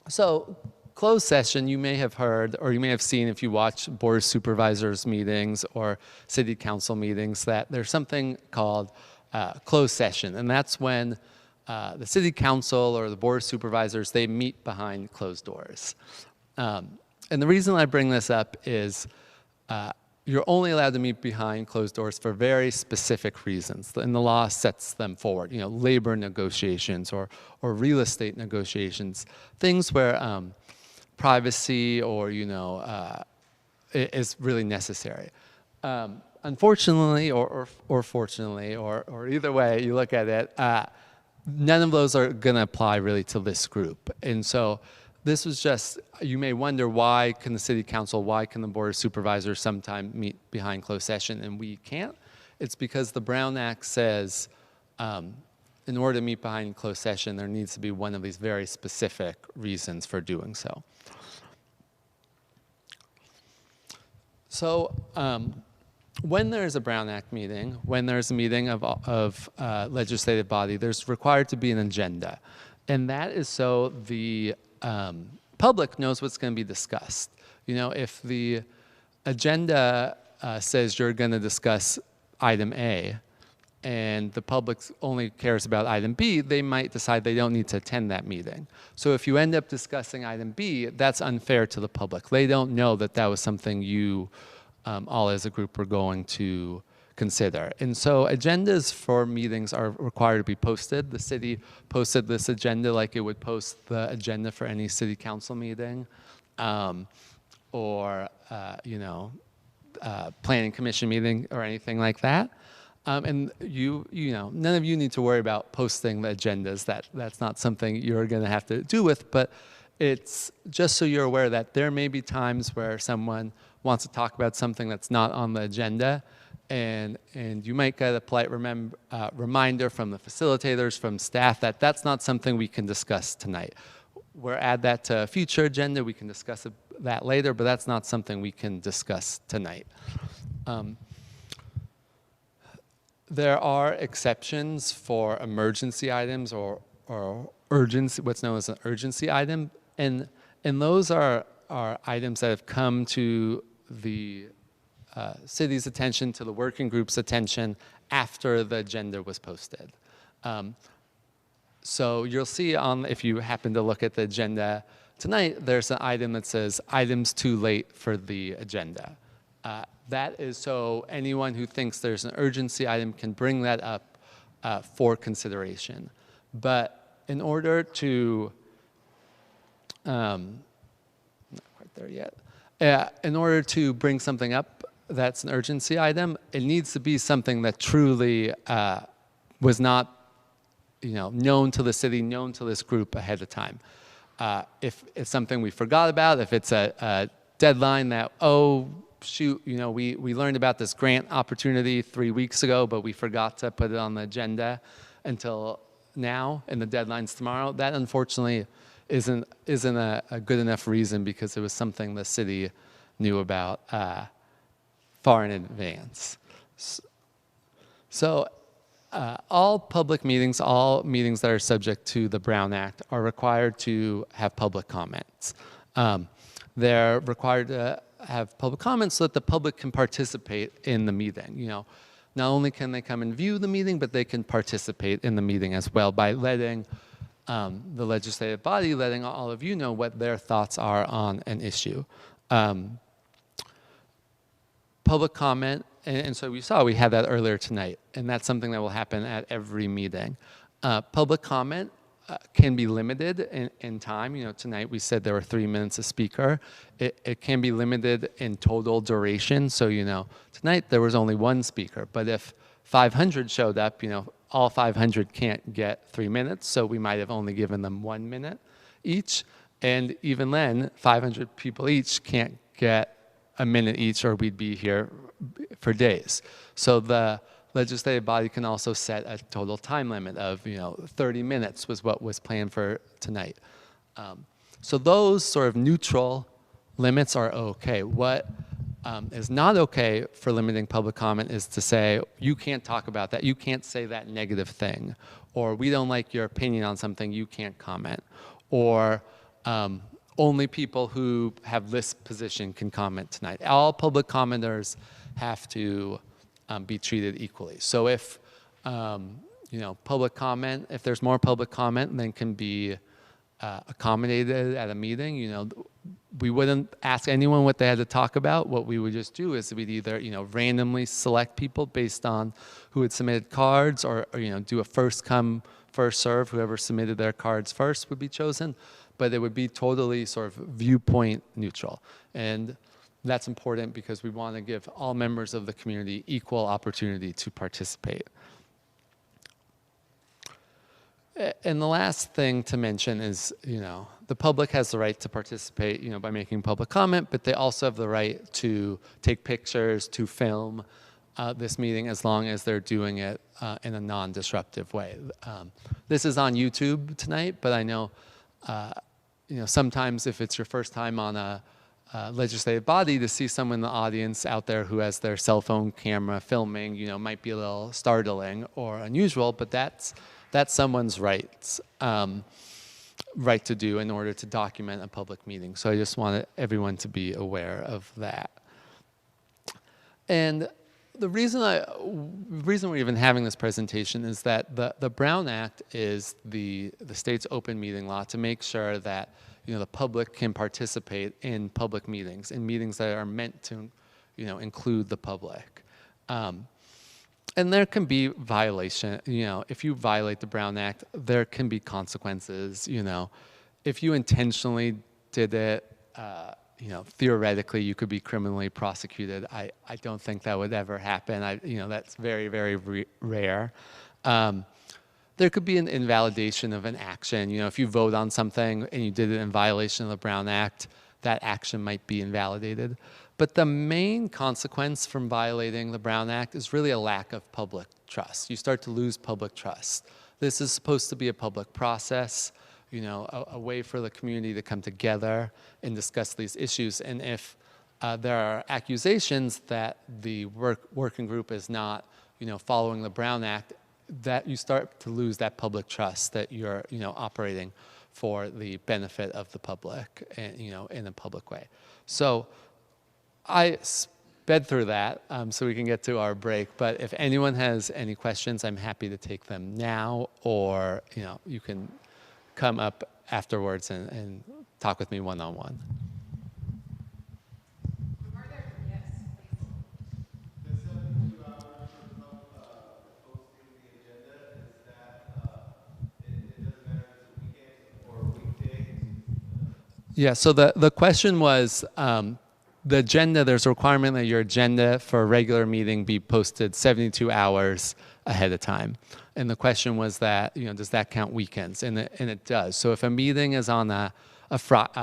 So closed session, you may have heard or you may have seen if you watch board of supervisors meetings or city council meetings that there's something called closed session, and that's when the city council or the board of supervisors, they meet behind closed doors. And the reason I bring this up is you're only allowed to meet behind closed doors for very specific reasons, and the law sets them forward. Labor negotiations or real estate negotiations, things where privacy or is really necessary. Unfortunately, or fortunately, or either way you look at it, none of those are going to apply really to this group, and so. This was just, you may wonder why can the city council, why can the board of supervisors sometime meet behind closed session and we can't? It's because the Brown Act says in order to meet behind closed session, there needs to be one of these very specific reasons for doing so. So when there's a Brown Act meeting, when there's a meeting of legislative body, there's required to be an agenda. And that is so the public knows what's going to be discussed. If the agenda says you're going to discuss item A and the public only cares about item B, they might decide they don't need to attend that meeting. So if you end up discussing item B, that's unfair to the public. They don't know that that was something you all as a group were going to consider. And so agendas for meetings are required to be posted. The city posted this agenda like it would post the agenda for any city council meeting or planning commission meeting or anything like that. And none of you need to worry about posting the agendas. That's not something you're going to have to do with, but it's just so you're aware that there may be times where someone wants to talk about something that's not on the agenda, and you might get a polite reminder from the facilitators, from staff, that that's not something we can discuss tonight. We'll add that to a future agenda. We can discuss that later, but that's not something we can discuss tonight. There are exceptions for emergency items or urgency, what's known as an urgency item, and those are items that have come to the city's attention, to the working group's attention after the agenda was posted. So you'll see if you happen to look at the agenda tonight, there's an item that says items too late for the agenda. That is so anyone who thinks there's an urgency item can bring that up for consideration. But in order to, not quite there yet, in order to bring something up that's an urgency item, it needs to be something that truly was not known to the city, known to this group ahead of time. If it's something we forgot about, if it's a deadline that, oh, shoot, we learned about this grant opportunity 3 weeks ago, but we forgot to put it on the agenda until now, and the deadline's tomorrow, that unfortunately isn't a good enough reason, because it was something the city knew about far in advance. So all public meetings, all meetings that are subject to the Brown Act, are required to have public comments. They're required to have public comments so that the public can participate in the meeting. Not only can they come and view the meeting, but they can participate in the meeting as well by letting the legislative body, letting all of you know what their thoughts are on an issue. Public comment, and so we saw we had that earlier tonight, and that's something that will happen at every meeting. Public comment can be limited in time. Tonight we said there were 3 minutes a speaker. It can be limited in total duration. So, tonight there was only one speaker, but if 500 showed up, all 500 can't get 3 minutes, so we might have only given them 1 minute each. And even then, 500 people each can't get a minute each, or we'd be here for days. So the legislative body can also set a total time limit of 30 minutes was what was planned for tonight. So those sort of neutral limits are okay. What is not okay for limiting public comment is to say, you can't talk about that, you can't say that negative thing, or we don't like your opinion on something, you can't comment, or only people who have this position can comment tonight. All public commenters have to be treated equally. So if public comment, if there's more public comment than can be accommodated at a meeting, we wouldn't ask anyone what they had to talk about. What we would just do is we'd either randomly select people based on who had submitted cards, or do a first come, first serve. Whoever submitted their cards first would be chosen, but it would be totally sort of viewpoint neutral. And that's important because we want to give all members of the community equal opportunity to participate. And the last thing to mention is, the public has the right to participate, by making public comment, but they also have the right to take pictures, to film this meeting, as long as they're doing it in a non-disruptive way. This is on YouTube tonight, but I know, sometimes if it's your first time on a legislative body, to see someone in the audience out there who has their cell phone camera filming, might be a little startling or unusual, but that's someone's right to do in order to document a public meeting. So I just wanted everyone to be aware of that. And the reason we're even having this presentation is that the Brown Act is the state's open meeting law to make sure that the public can participate in public meetings, in meetings that are meant to include the public. And there can be violation, if you violate the Brown Act, there can be consequences, If you intentionally did it, theoretically you could be criminally prosecuted. I don't think that would ever happen. That's very, very rare. There could be an invalidation of an action. If you vote on something and you did it in violation of the Brown Act, that action might be invalidated. But the main consequence from violating the Brown Act is really a lack of public trust. You start to lose public trust. This is supposed to be a public process, you know, a way for the community to come together and discuss these issues. And if there are accusations that the working group is not, you know, following the Brown Act, that you start to lose that public trust that you're, you know, operating for the benefit of the public, and, you know, in a public way. So I sped through that so we can get to our break. But if anyone has any questions, I'm happy to take them now, or, you know, you can come up afterwards and talk with me one-on-one. Yeah, so the question was, the agenda, there's a requirement that your agenda for a regular meeting be posted 72 hours ahead of time. And the question was that, you know, does that count weekends? And it does. So if a meeting is on a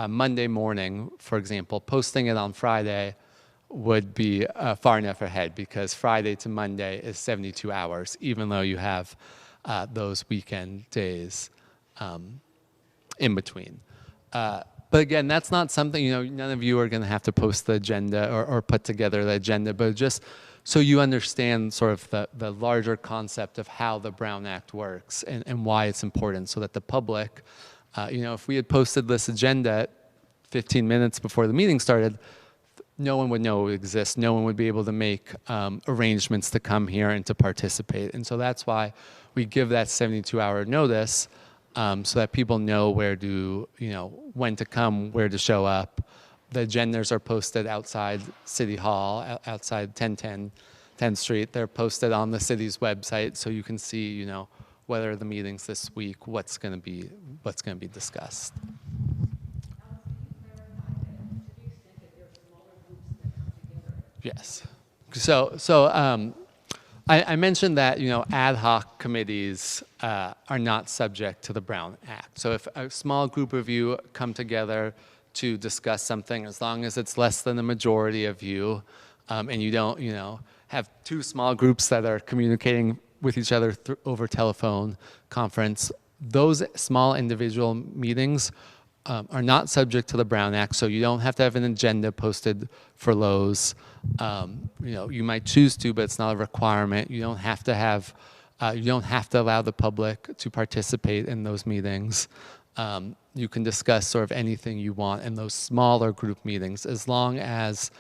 Monday morning, for example, posting it on Friday would be far enough ahead, because Friday to Monday is 72 hours, even though you have those weekend days in between. But again, that's not something, you know, none of you are going to have to post the agenda or put together the agenda, but just so you understand sort of the larger concept of how the Brown Act works and why it's important, so that the public, you know, if we had posted this agenda 15 minutes before the meeting started, no one would know it exists. No one would be able to make arrangements to come here and to participate. And so that's why we give that 72-hour notice, so that people know where to, you know, when to come, where to show up. The agendas are posted outside City Hall, outside 1010 10th Street. They're posted on the city's website, so you can see, you know, whether the meetings this week, what's going to be discussed. Yes. So I mentioned that, you know, ad hoc committees are not subject to the Brown Act. So if a small group of you come together to discuss something, as long as it's less than the majority of you, and you don't, you know, have two small groups that are communicating with each other over telephone conference, those small individual meetings are not subject to the Brown Act, so you don't have to have an agenda posted for those. You know, you might choose to, but it's not a requirement. You don't have to have, you don't have to allow the public to participate in those meetings. You can discuss sort of anything you want in those smaller group meetings, as long as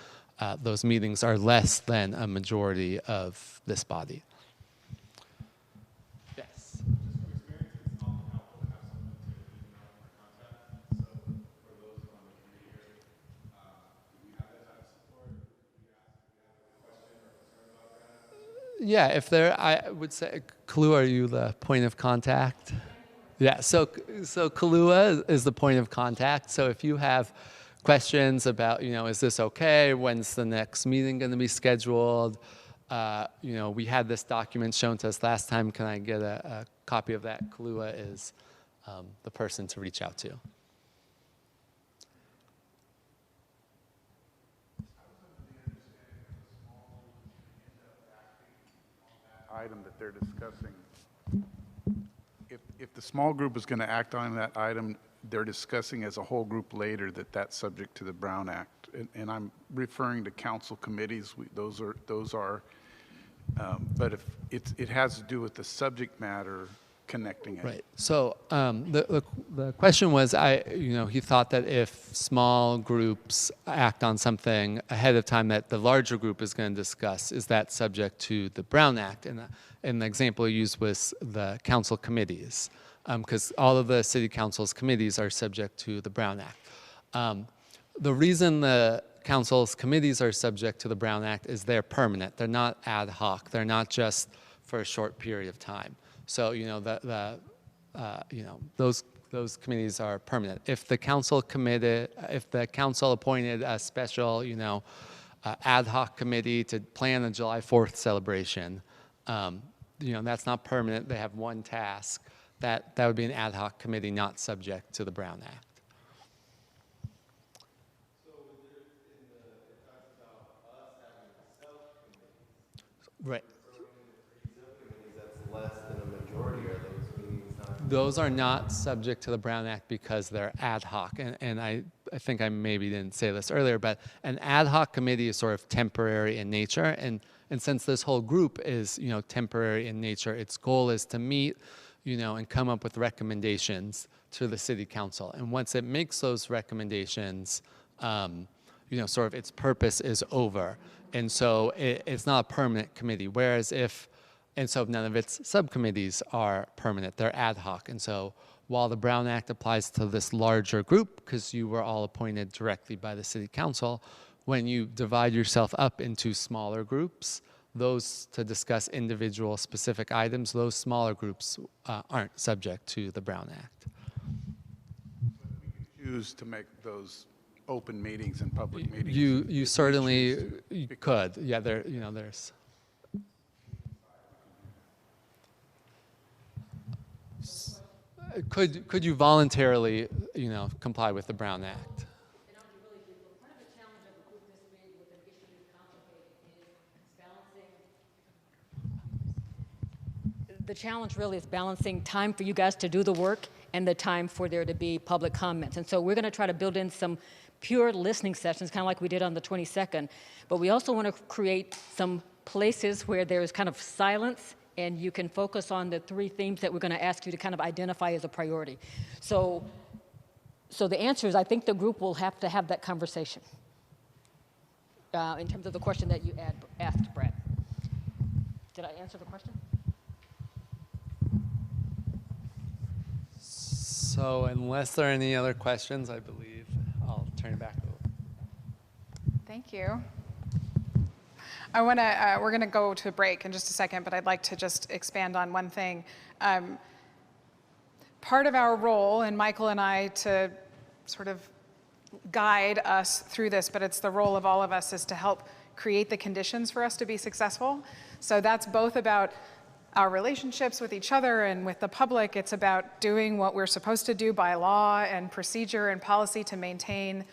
those meetings are less than a majority of this body. Yes. Yeah, if there, I would say, Kalua, are you the point of contact? Yeah, so Kalua is the point of contact. So if you have questions about, you know, is this okay? When's the next meeting going to be scheduled? You know, we had this document shown to us last time. Can I get a copy of that? Kalua is the person to reach out to. Item that they're discussing. If the small group is going to act on that item, they're discussing as a whole group later that that's subject to the Brown Act. And I'm referring to council committees. Those are, but if it has to do with the subject matter, connecting it. Right. So the question was, you know, he thought that if small groups act on something ahead of time that the larger group is going to discuss, is that subject to the Brown Act? And the example he used was the council committees, because all of the city council's committees are subject to the Brown Act. The reason the council's committees are subject to the Brown Act is they're permanent. They're not ad hoc. They're not just for a short period of time. So, you know, you know, those committees are permanent. If the council appointed a special, you know, ad hoc committee to plan a July 4th celebration, you know, that's not permanent. They have one task. That would be an ad hoc committee not subject to the Brown Act. Right. That's less than a majority. Are those meetings not? Those are not subject to the Brown Act because they're ad hoc. And I think I maybe didn't say this earlier, but an ad hoc committee is sort of temporary in nature. And since this whole group is, temporary in nature, its goal is to meet, and come up with recommendations to the city council. And once it makes those recommendations, sort of its purpose is over. And so it's not a permanent committee. Whereas so none of its subcommittees are permanent, they're ad hoc. And so while the Brown Act applies to this larger group, because you were all appointed directly by the city council, when you divide yourself up into smaller groups, those to discuss individual specific items, those smaller groups aren't subject to the Brown Act. Choose to make those open meetings and public meetings. You certainly could. Yeah, there's. Could you voluntarily, comply with the Brown Act? The challenge really is balancing time for you guys to do the work and the time for there to be public comments. And so we're going to try to build in some pure listening sessions, kind of like we did on the 22nd. But we also want to create some places where there's kind of silence and you can focus on the 3 themes that we're going to ask you to kind of identify as a priority. So the answer is I think the group will have to have that conversation in terms of the question that you asked, Brad. Did I answer the question? So unless there are any other questions, I believe I'll turn it back over. Thank you. We're going to go to a break in just a second, but I'd like to just expand on one thing. Part of our role, and Michael and I to sort of guide us through this, but it's the role of all of us, is to help create the conditions for us to be successful. So that's both about our relationships with each other and with the public. It's about doing what we're supposed to do by law and procedure and policy to maintain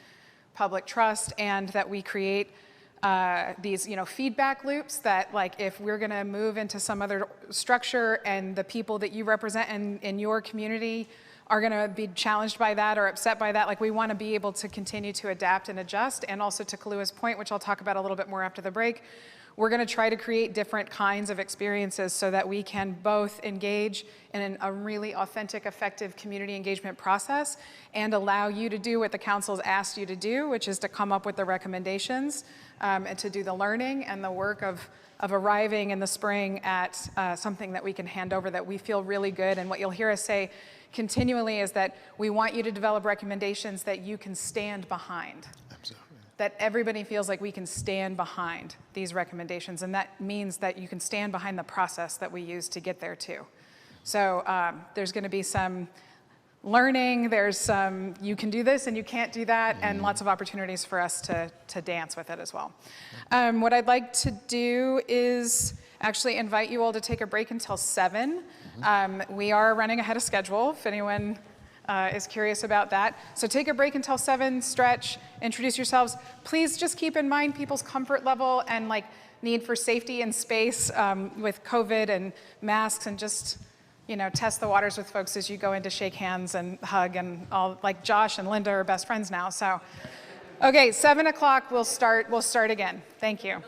public trust, and that we create these feedback loops that, like, if we're going to move into some other structure and the people that you represent in your community are going to be challenged by that or upset by that, like, we want to be able to continue to adapt and adjust. And also, to Kalua's point, which I'll talk about a little bit more after the break, we're going to try to create different kinds of experiences so that we can both engage in a really authentic, effective community engagement process and allow you to do what the council's asked you to do, which is to come up with the recommendations and to do the learning and the work of arriving in the spring at something that we can hand over that we feel really good. And what you'll hear us say continually is that we want you to develop recommendations that you can stand behind. That everybody feels like we can stand behind these recommendations, and that means that you can stand behind the process that we use to get there too. So there's going to be some learning, there's some you can do this and you can't do that, and lots of opportunities for us to dance with it as well. What I'd like to do is actually invite you all to take a break until 7. We are running ahead of schedule, if anyone is curious about that. So take a break until 7, stretch, introduce yourselves. Please just keep in mind people's comfort level and need for safety and space with COVID and masks, and just test the waters with folks as you go in to shake hands and hug, and all, like Josh and Linda are best friends now. So, okay, 7 o'clock we'll start again. Thank you.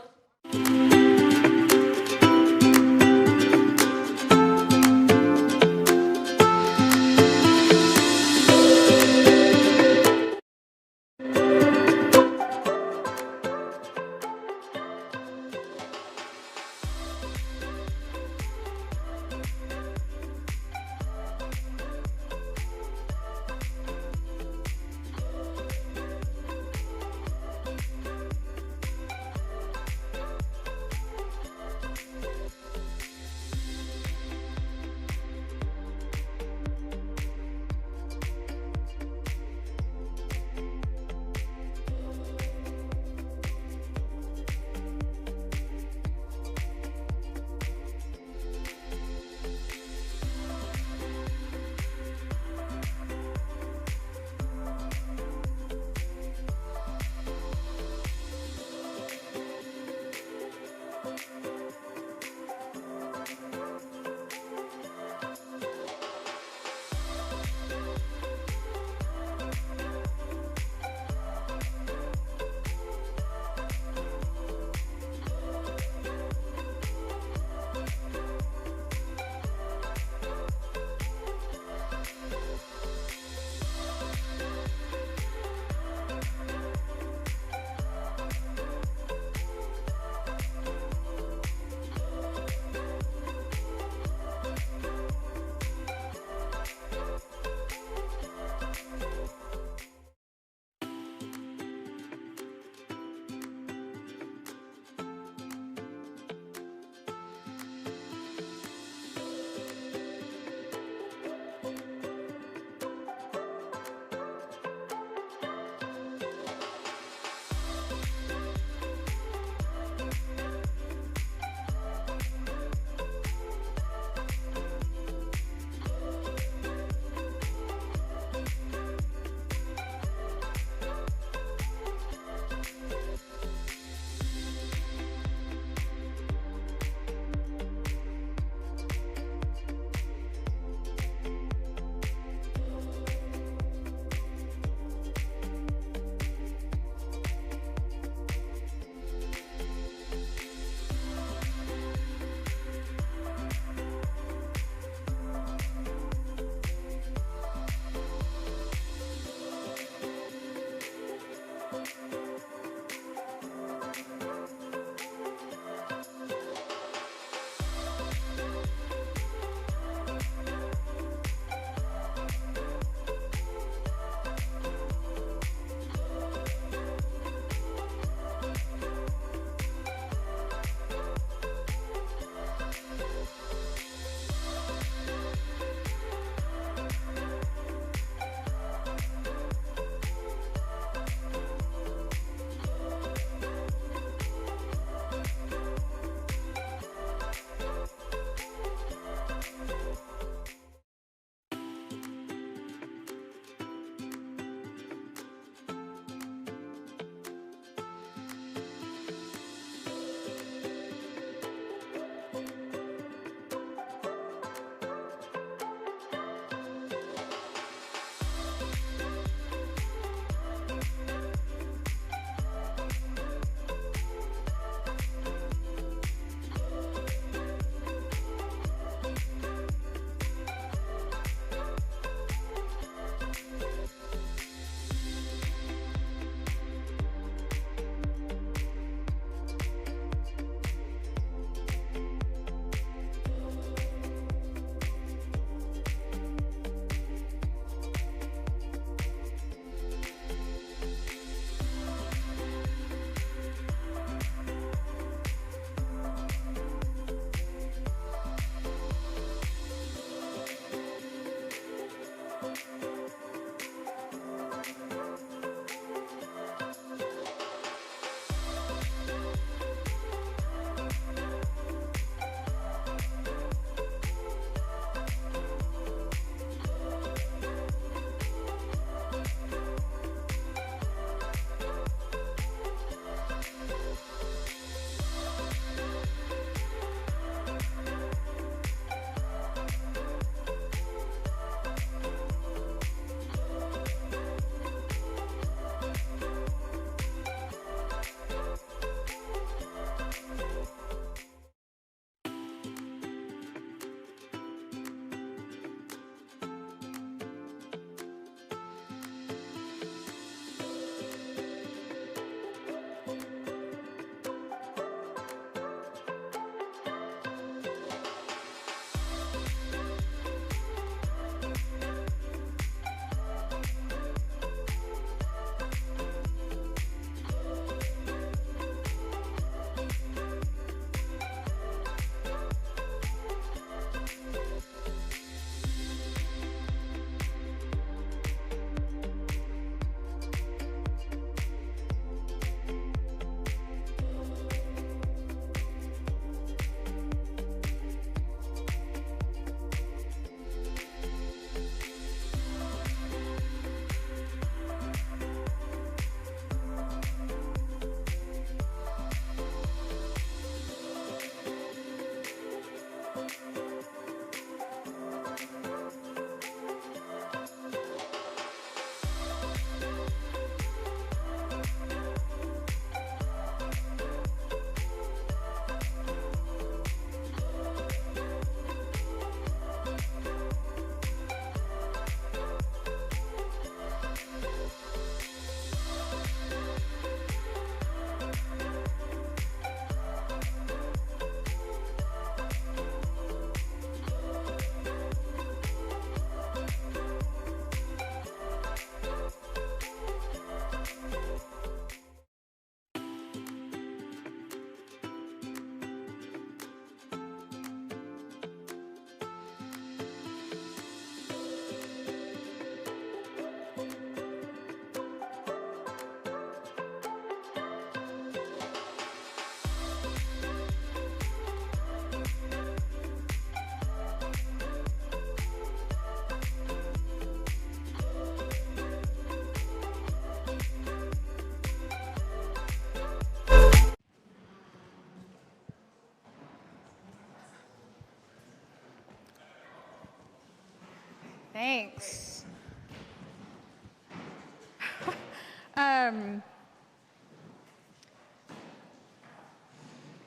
Thanks.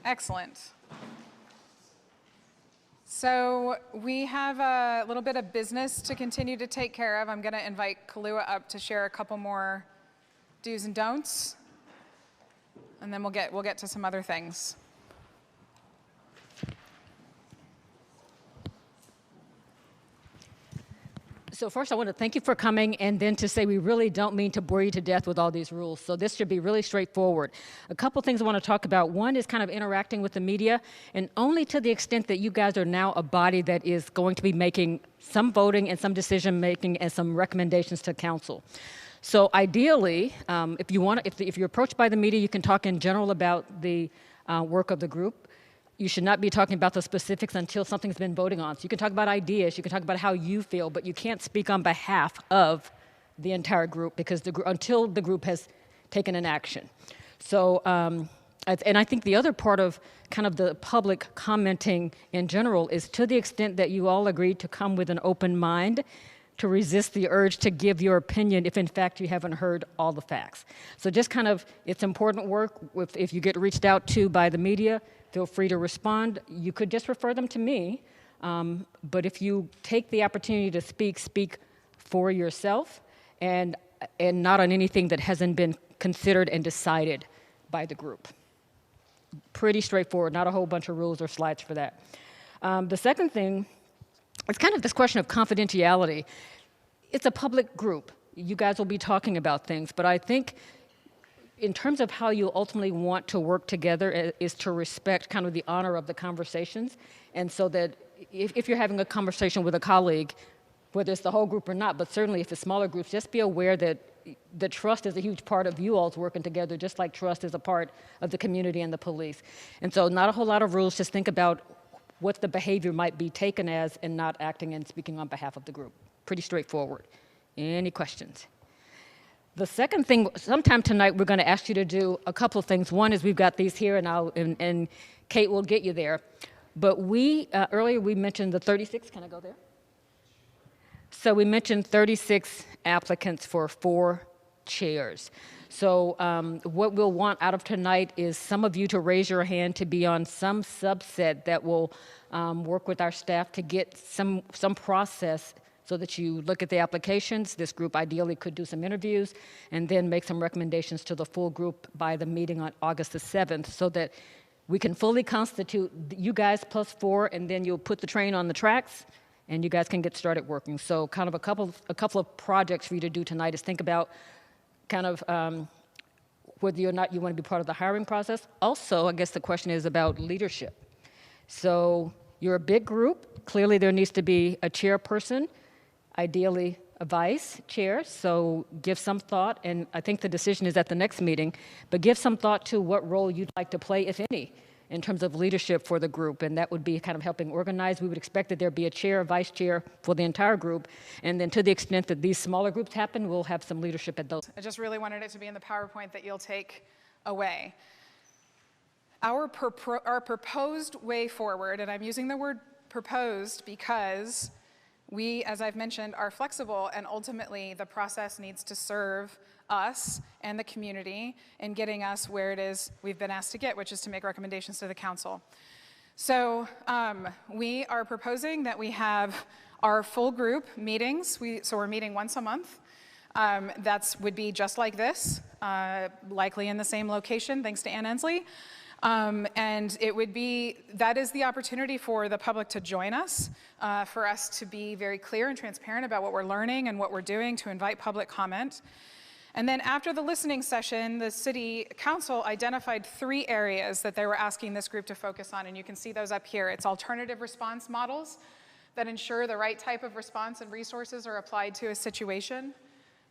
Excellent. So we have a little bit of business to continue to take care of. I'm going to invite Kalua up to share a couple more do's and don'ts, and then we'll get to some other things. So first, I want to thank you for coming, and then to say we really don't mean to bore you to death with all these rules. So this should be really straightforward. A couple things I want to talk about. One is kind of interacting with the media, and only to the extent that you guys are now a body that is going to be making some voting and some decision making and some recommendations to council. So ideally, if you're approached by the media, you can talk in general about the work of the group. You should not be talking about the specifics until something's been voted on. So you can talk about ideas, you can talk about how you feel, but you can't speak on behalf of the entire group because until the group has taken an action. So, and I think the other part of kind of the public commenting in general is to the extent that you all agreed to come with an open mind, to resist the urge to give your opinion if in fact you haven't heard all the facts. So just kind of, it's important work. If you get reached out to by the media, feel free to respond. You could just refer them to me, but if you take the opportunity to speak for yourself and not on anything that hasn't been considered and decided by the group. Pretty straightforward, not a whole bunch of rules or slides for that. The second thing, it's kind of this question of confidentiality. It's a public group. You guys will be talking about things, but I think in terms of how you ultimately want to work together is to respect kind of the honor of the conversations. And so that if you're having a conversation with a colleague, whether it's the whole group or not, but certainly if it's smaller groups, just be aware that the trust is a huge part of you all's working together, just like trust is a part of the community and the police. And so not a whole lot of rules, just think about what the behavior might be taken as and not acting and speaking on behalf of the group. Pretty straightforward. Any questions? The second thing, sometime tonight, we're going to ask you to do a couple of things. One is we've got these here, and Kate will get you there. But earlier we mentioned the 36. Can I go there? So we mentioned 36 applicants for 4 chairs. So what we'll want out of tonight is some of you to raise your hand to be on some subset that will work with our staff to get some process so that you look at the applications. This group ideally could do some interviews and then make some recommendations to the full group by the meeting on August the 7th so that we can fully constitute you guys plus 4, and then you'll put the train on the tracks and you guys can get started working. So kind of a couple of projects for you to do tonight is think about kind of whether or not you want to be part of the hiring process. Also, I guess the question is about leadership. So you're a big group. Clearly there needs to be a chairperson, ideally a vice chair, so give some thought, and I think the decision is at the next meeting, but give some thought to what role you'd like to play, if any, in terms of leadership for the group, and that would be kind of helping organize. We would expect that there be a chair, a vice chair for the entire group, and then to the extent that these smaller groups happen, we'll have some leadership at those. I just really wanted it to be in the PowerPoint that you'll take away. Our proposed way forward, and I'm using the word proposed because we, as I've mentioned, are flexible, and ultimately the process needs to serve us and the community in getting us where it is we've been asked to get, which is to make recommendations to the council. So we are proposing that we have our full group meetings. So we're meeting once a month. Would be just like this, likely in the same location, thanks to Ann Ensley. And that is the opportunity for the public to join us, for us to be very clear and transparent about what we're learning and what we're doing, to invite public comment. And then after the listening session, the city council identified 3 areas that they were asking this group to focus on, and you can see those up here. It's alternative response models that ensure the right type of response and resources are applied to a situation.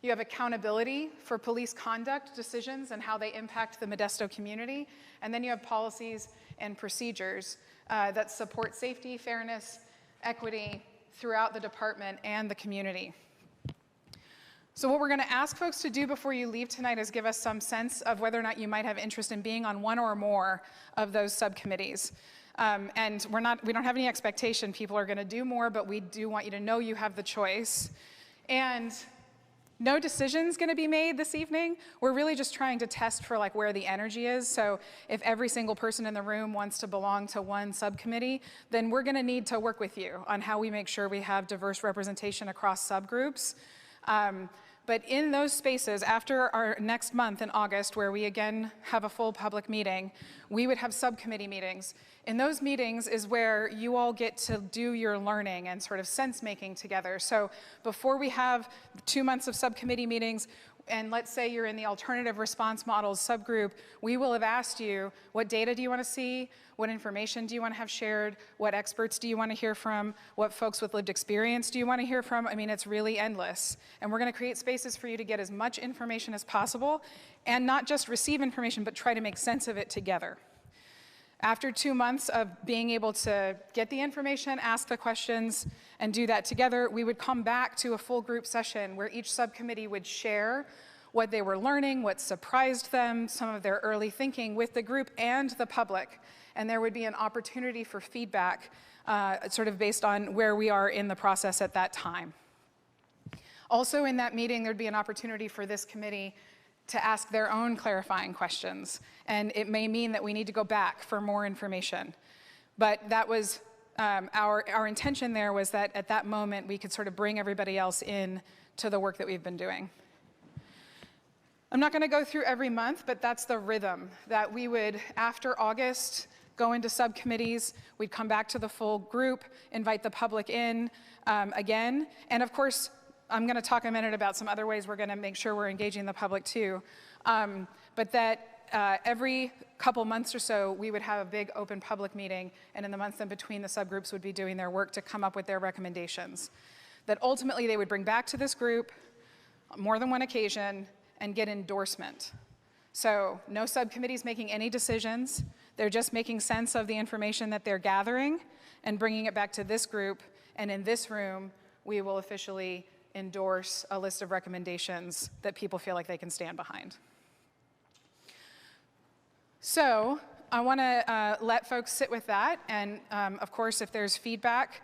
You have accountability for police conduct decisions and how they impact the Modesto community. And then you have policies and procedures that support safety, fairness, equity throughout the department and the community. So what we're going to ask folks to do before you leave tonight is give us some sense of whether or not you might have interest in being on one or more of those subcommittees. And we don't have any expectation people are going to do more, but we do want you to know you have the choice. And no decision's going to be made this evening. We're really just trying to test for like where the energy is. So if every single person in the room wants to belong to one subcommittee, then we're going to need to work with you on how we make sure we have diverse representation across subgroups. But in those spaces, after our next month in August, where we again have a full public meeting, we would have subcommittee meetings. In those meetings is where you all get to do your learning and sort of sense-making together. So before we have 2 months of subcommittee meetings, and let's say you're in the alternative response models subgroup, we will have asked you, what data do you want to see? What information do you want to have shared? What experts do you want to hear from? What folks with lived experience do you want to hear from? I mean, it's really endless. And we're going to create spaces for you to get as much information as possible, and not just receive information, but try to make sense of it together. After 2 months of being able to get the information, ask the questions, and do that together, we would come back to a full group session where each subcommittee would share what they were learning, what surprised them, some of their early thinking with the group and the public. And there would be an opportunity for feedback sort of based on where we are in the process at that time. Also in that meeting, there'd be an opportunity for this committee to ask their own clarifying questions. And it may mean that we need to go back for more information. But that was our intention there, was that at that moment we could sort of bring everybody else in to the work that we've been doing. I'm not going to go through every month, but that's the rhythm, that we would, after August, go into subcommittees, we'd come back to the full group, invite the public in again, and of course, I'm going to talk a minute about some other ways we're going to make sure we're engaging the public too. But that every couple months or so, we would have a big open public meeting, and in the months in between, the subgroups would be doing their work to come up with their recommendations. That ultimately they would bring back to this group on more than one occasion and get endorsement. So no subcommittees making any decisions. They're just making sense of the information that they're gathering and bringing it back to this group, and in this room, we will officially endorse a list of recommendations that people feel like they can stand behind. So I want to let folks sit with that, and of course, if there's feedback,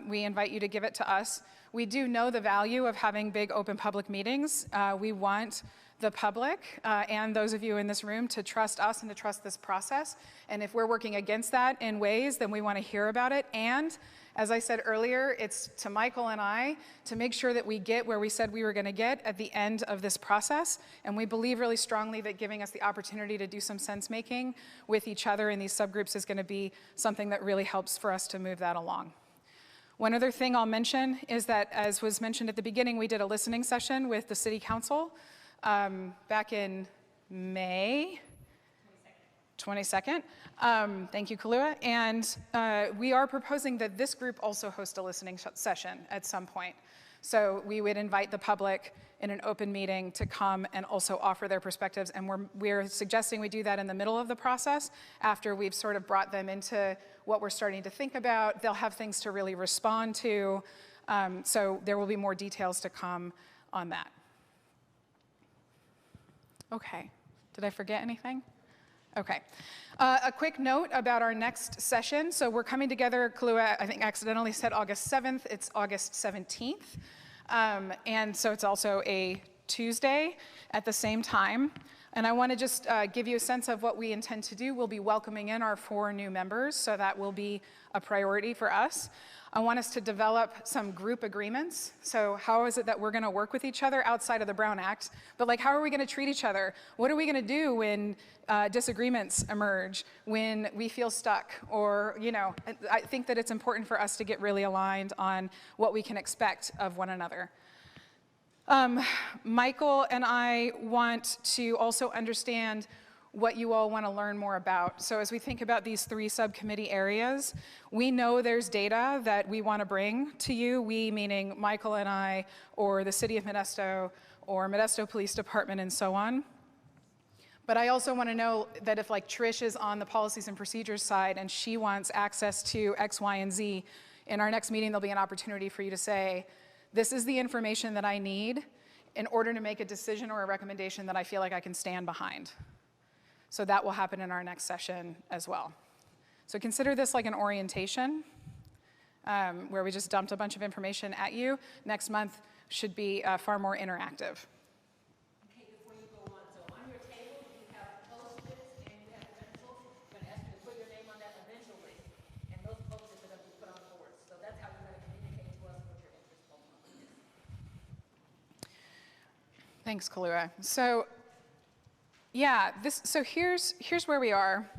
we invite you to give it to us. We do know the value of having big open public meetings. We want the public and those of you in this room to trust us and to trust this process. And if we're working against that in ways, then we want to hear about it. And as I said earlier, it's to Michael and I to make sure that we get where we said we were going to get at the end of this process. And we believe really strongly that giving us the opportunity to do some sense making with each other in these subgroups is going to be something that really helps for us to move that along. One other thing I'll mention is that, as was mentioned at the beginning, we did a listening session with the City Council back in May 22nd. Thank you, Kalua. And we are proposing that this group also host a listening session at some point. So we would invite the public in an open meeting to come and also offer their perspectives. And we're suggesting we do that in the middle of the process after we've sort of brought them into what we're starting to think about. They'll have things to really respond to. So there will be more details to come on that. Okay, did I forget anything? Okay. A quick note about our next session. So we're coming together, Kalua, I think accidentally said August 7th. It's August 17th. And so it's also a Tuesday at the same time. And I want to just give you a sense of what we intend to do. We'll be welcoming in our 4 new members, so that will be a priority for us. I want us to develop some group agreements. So how is it that we're going to work with each other outside of the Brown Act? But like, how are we going to treat each other? What are we going to do when disagreements emerge, when we feel stuck? Or, you know, I think that it's important for us to get really aligned on what we can expect of one another. Michael and I want to also understand what you all want to learn more about. So as we think about these 3 subcommittee areas, we know there's data that we want to bring to you, we meaning Michael and I, or the City of Modesto, or Modesto Police Department, and so on. But I also want to know that if like Trish is on the policies and procedures side and she wants access to X, Y, and Z, in our next meeting there'll be an opportunity for you to say, this is the information that I need in order to make a decision or a recommendation that I feel like I can stand behind. So that will happen in our next session as well. So consider this like an orientation where we just dumped a bunch of information at you. Next month should be far more interactive. Okay, before you go on, so on your table you have Post-its and you have pencils. I'm going to ask you to put your name on that eventually, and those Post-its are going to be put on boards. So that's how you're going to communicate to us what your interest is. Thanks, Kalua. So, yeah, so here's where we are.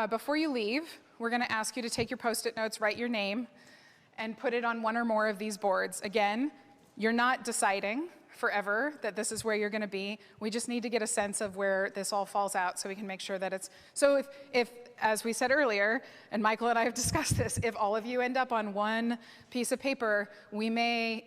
Before you leave, we're going to ask you to take your Post-it notes, write your name, and put it on one or more of these boards. Again, you're not deciding forever that this is where you're going to be. We just need to get a sense of where this all falls out so we can make sure that it's... So if as we said earlier, and Michael and I have discussed this, if all of you end up on one piece of paper, we may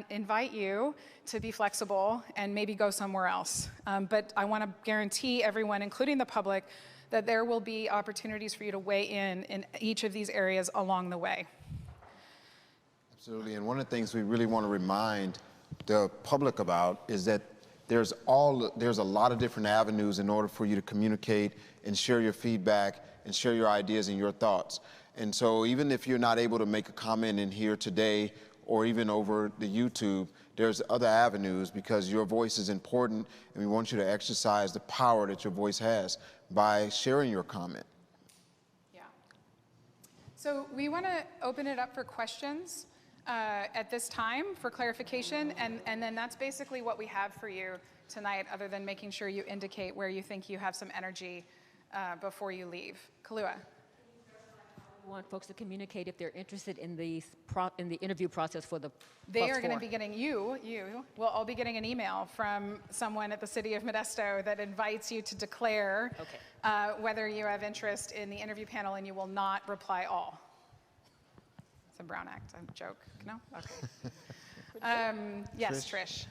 invite you to be flexible and maybe go somewhere else. But I want to guarantee everyone, including the public, that there will be opportunities for you to weigh in each of these areas along the way. Absolutely, and one of the things we really want to remind the public about is that there's a lot of different avenues in order for you to communicate and share your feedback and share your ideas and your thoughts. And so even if you're not able to make a comment in here today or even over the YouTube, there's other avenues because your voice is important and we want you to exercise the power that your voice has by sharing your comment. Yeah. So we want to open it up for questions at this time for clarification, and then that's basically what we have for you tonight, other than making sure you indicate where you think you have some energy before you leave. Kalua. We want folks to communicate if they're interested in the interview process for the They are going to be getting will all be getting an email from someone at the City of Modesto that invites you to declare whether you have interest in the interview panel, and you will not reply all. It's a Brown Act, a joke. No? Okay. Yes, Trish.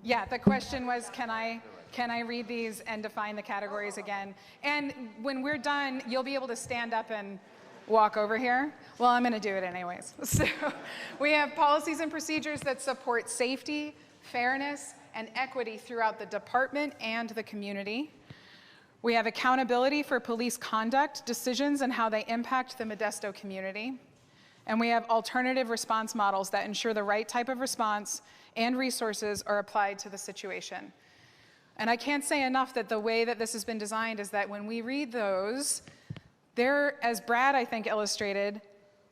Yeah, the question was, can I read these and define the categories again? And when we're done, you'll be able to stand up and walk over here. Well, I'm going to do it anyways. So we have policies and procedures that support safety, fairness, and equity throughout the department and the community. We have accountability for police conduct, decisions, and how they impact the Modesto community. And we have alternative response models that ensure the right type of response and resources are applied to the situation. And I can't say enough that the way that this has been designed is that when we read those, there, as Brad, I think, illustrated,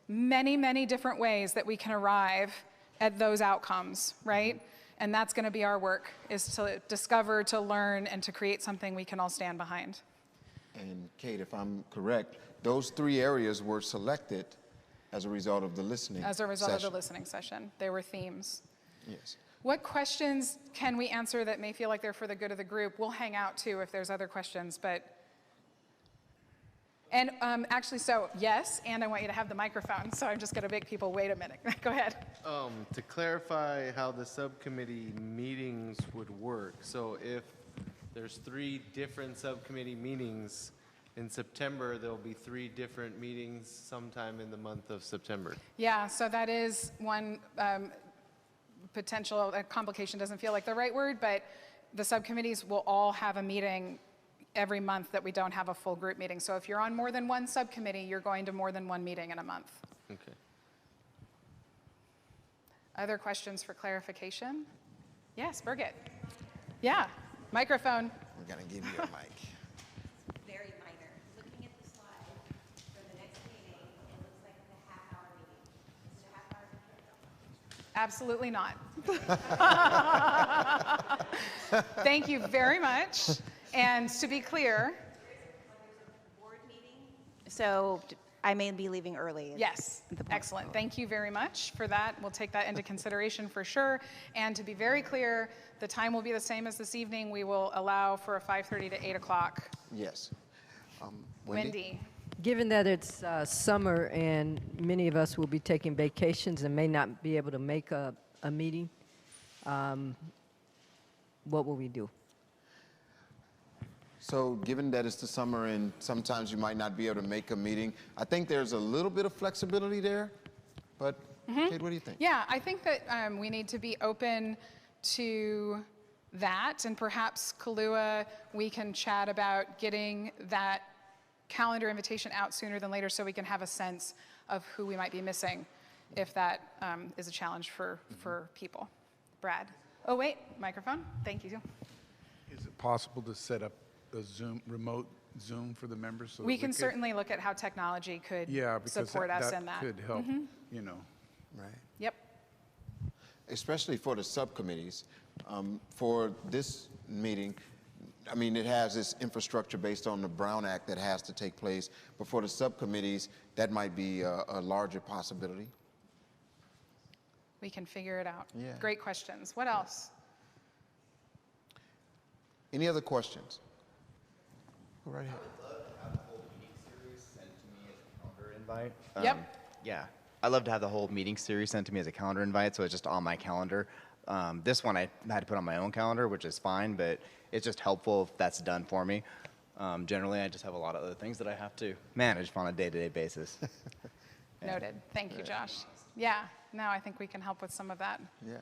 many, many different ways that we can arrive at those outcomes, right? And that's going to be our work, is to discover, to learn, and to create something we can all stand behind. And Kate, if I'm correct, those 3 areas were selected as a result of the listening session. As a result of the listening session. They were themes. Yes. What questions can we answer that may feel like they're for the good of the group? We'll hang out too if there's other questions, and actually, so yes, and I want you to have the microphone, so I'm just going to make people wait a minute. Go ahead. To clarify how the subcommittee meetings would work, so if there's 3 different subcommittee meetings in September, there'll be 3 different meetings sometime in the month of September. Yeah, so that is one potential complication. Doesn't feel like the right word, but the subcommittees will all have a meeting every month that we don't have a full group meeting. So if you're on more than one subcommittee, you're going to more than one meeting in a month. Okay. Other questions for clarification? Yes, Birgit. Yeah, microphone. We're going to give you a mic. Very minor. Looking at the slide for the next meeting, it looks like a half-hour meeting. Is it a half-hour meeting? Absolutely not. Thank you very much. And to be clear, So I may be leaving early. yes, excellent. Thank you very much for that. We'll take that into consideration for sure. And to be very clear, the time will be the same as this evening. We will allow for a 5:30 to 8 o'clock. Yes. Wendy. Given that it's summer and many of us will be taking vacations and may not be able to make a meeting, what will we do? So given that it's the summer and sometimes you might not be able to make a meeting, I think there's a little bit of flexibility there, but Kate, what do you think? Yeah, I think that we need to be open to that, and perhaps Kahlua, we can chat about getting that calendar invitation out sooner than later so we can have a sense of who we might be missing if that is a challenge for people. Brad. Oh, wait, microphone. Thank you. Is it possible to set up a remote Zoom for the members? So we can certainly look at how technology could support us in that. Could help, you know. Right. Yep. Especially for the subcommittees. For this meeting, I mean, it has this infrastructure based on the Brown Act that has to take place, but for the subcommittees, that might be a larger possibility. We can figure it out. Yeah. Great questions. What else? Any other questions? Go right ahead. I would love to have the whole meeting series sent to me as a calendar invite. Yep. Yeah. I'd love to have the whole meeting series sent to me as a calendar invite, so it's just on my calendar. This one I had to put on my own calendar, which is fine, but it's just helpful if that's done for me. Generally, I just have a lot of other things that I have to manage on a day-to-day basis. Noted. Thank you, Josh. Yeah, no, I think we can help with some of that. Yeah.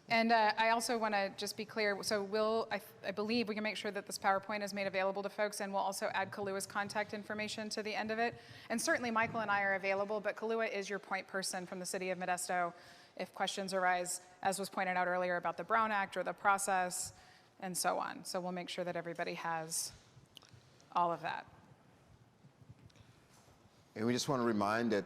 And I also want to just be clear, so I believe we can make sure that this PowerPoint is made available to folks, and we'll also add Kahlua's contact information to the end of it. And certainly Michael and I are available, but Kahlua is your point person from the City of Modesto if questions arise, as was pointed out earlier, about the Brown Act or the process and so on. So we'll make sure that everybody has all of that. And we just want to remind that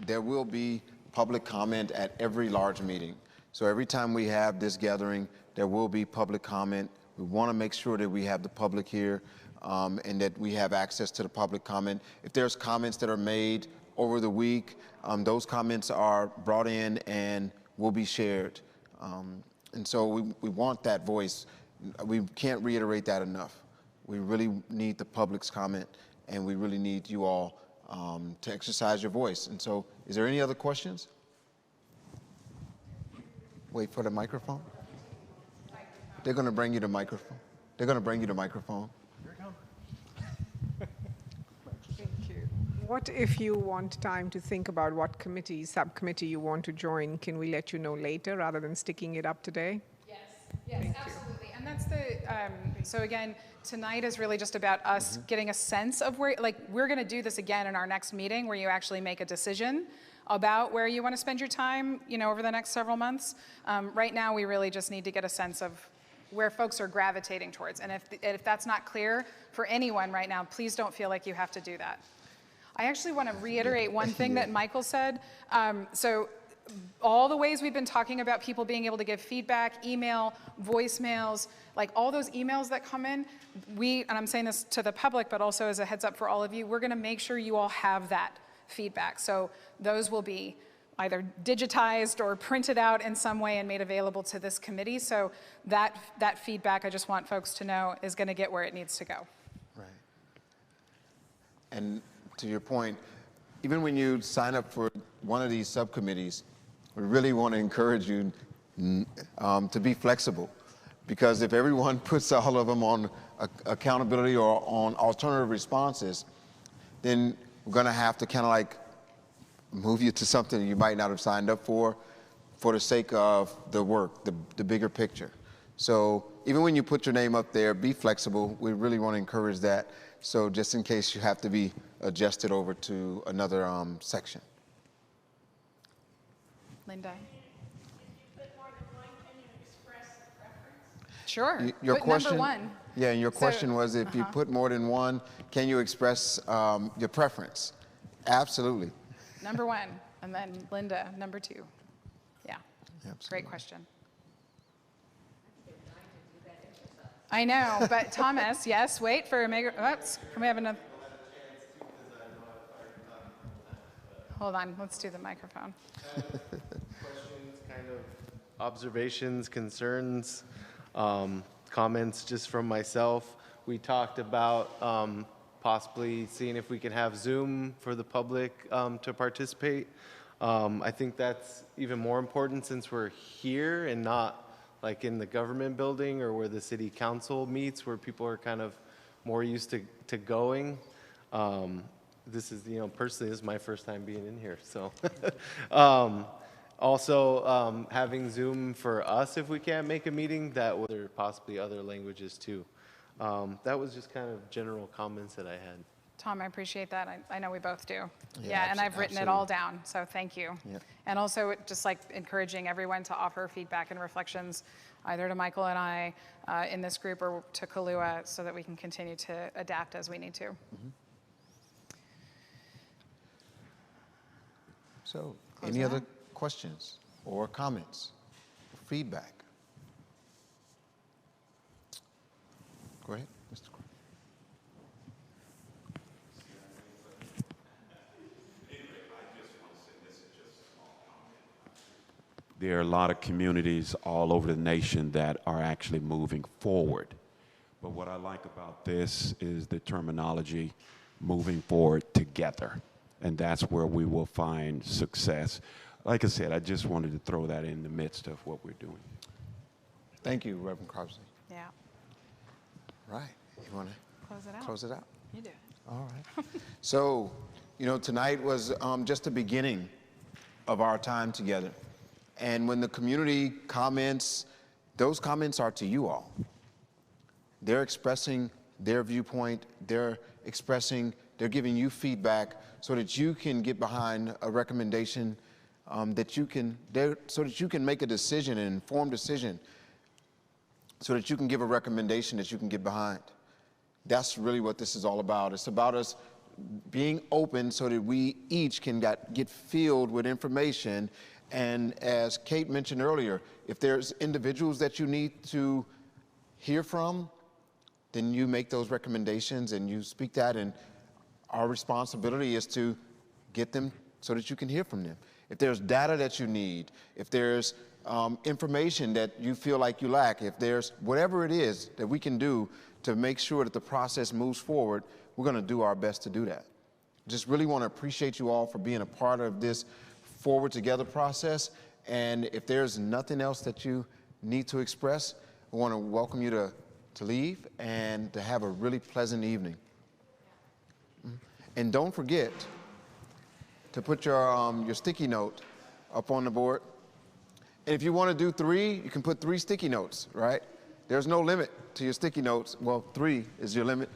there will be public comment at every large meeting. So every time we have this gathering, there will be public comment. We want to make sure that we have the public here and that we have access to the public comment. If there's comments that are made over the week, those comments are brought in and will be shared. And so we want that voice. We can't reiterate that enough. We really need the public's comment, and we really need you all to exercise your voice. And so, is there any other questions? Wait for the microphone. They're going to bring you the microphone. They're going to bring you the microphone. Thank you. What if you want time to think about what committee, subcommittee you want to join? Can we let you know later rather than sticking it up today? Yes, absolutely. And that's so again, tonight is really just about us getting a sense of where, we're going to do this again in our next meeting where you actually make a decision about where you want to spend your time, over the next several months. Right now, we really just need to get a sense of where folks are gravitating towards. And if that's not clear for anyone right now, please don't feel like you have to do that. I actually want to reiterate one thing that Michael said. So all the ways we've been talking about people being able to give feedback, email, voicemails, all those emails that come in, and I'm saying this to the public, but also as a heads up for all of you, we're going to make sure you all have that feedback. So those will be either digitized or printed out in some way and made available to this committee. So that feedback, I just want folks to know, is going to get where it needs to go. Right. And to your point, even when you sign up for one of these subcommittees, we really want to encourage you to be flexible, because if everyone puts all of them on accountability or on alternative responses, then we're going to have to kind of move you to something you might not have signed up for the sake of the work, the bigger picture. So even when you put your name up there, be flexible. We really want to encourage that. So just in case you have to be adjusted over to another section. Linda. Sure. Your put question, number one. Yeah, and your question was if you put more than one, can you express your preference? Absolutely. Number one, and then Linda, number two. Yeah. Absolutely. Great question. I know, but Thomas, yes, wait for a oops, can we have another? Hold on, let's do the microphone. Questions, kind of observations, concerns, comments just from myself. We talked about possibly seeing if we can have Zoom for the public to participate. I think that's even more important since we're here and not in the government building or where the city council meets, where people are kind of more used to going. this is, personally, this is my first time being in here. So, also having Zoom for us if we can't make a meeting, that was there possibly other languages too. That was just kind of general comments that I had. Tom, I appreciate that. I know we both do. Yeah, and I've written it all down, so thank you. Yep. And also just like encouraging everyone to offer feedback and reflections either to Michael and I in this group or to Kalua so that we can continue to adapt as we need to. Mm-hmm. So, Close any it other out. questions or comments, or feedback? Go ahead, Mr. Crow. There are a lot of communities all over the nation that are actually moving forward. But what I like about this is the terminology, moving forward together. And that's where we will find success. Like I said, I just wanted to throw that in the midst of what we're doing. Thank you, Reverend Crosby. Yeah. Right. You want to Close it out. close it out? You do it. All right. So, tonight was just the beginning of our time together. And when the community comments, those comments are to you all. They're expressing their viewpoint, they're giving you feedback so that you can get behind a recommendation so that you can make a decision, an informed decision, so that you can give a recommendation that you can get behind. That's really what this is all about. It's about us being open so that we each can get filled with information. And as Kate mentioned earlier, if there's individuals that you need to hear from, then you make those recommendations and you speak that, and our responsibility is to get them so that you can hear from them. If there's data that you need, if there's information that you feel like you lack, if there's whatever it is that we can do to make sure that the process moves forward, we're going to do our best to do that. Just really want to appreciate you all for being a part of this Forward Together process. And if there's nothing else that you need to express, I want to welcome you to leave and to have a really pleasant evening. And don't forget to put your sticky note up on the board. And if you want to do 3, you can put 3 sticky notes, right? There's no limit to your sticky notes. Well, 3 is your limit.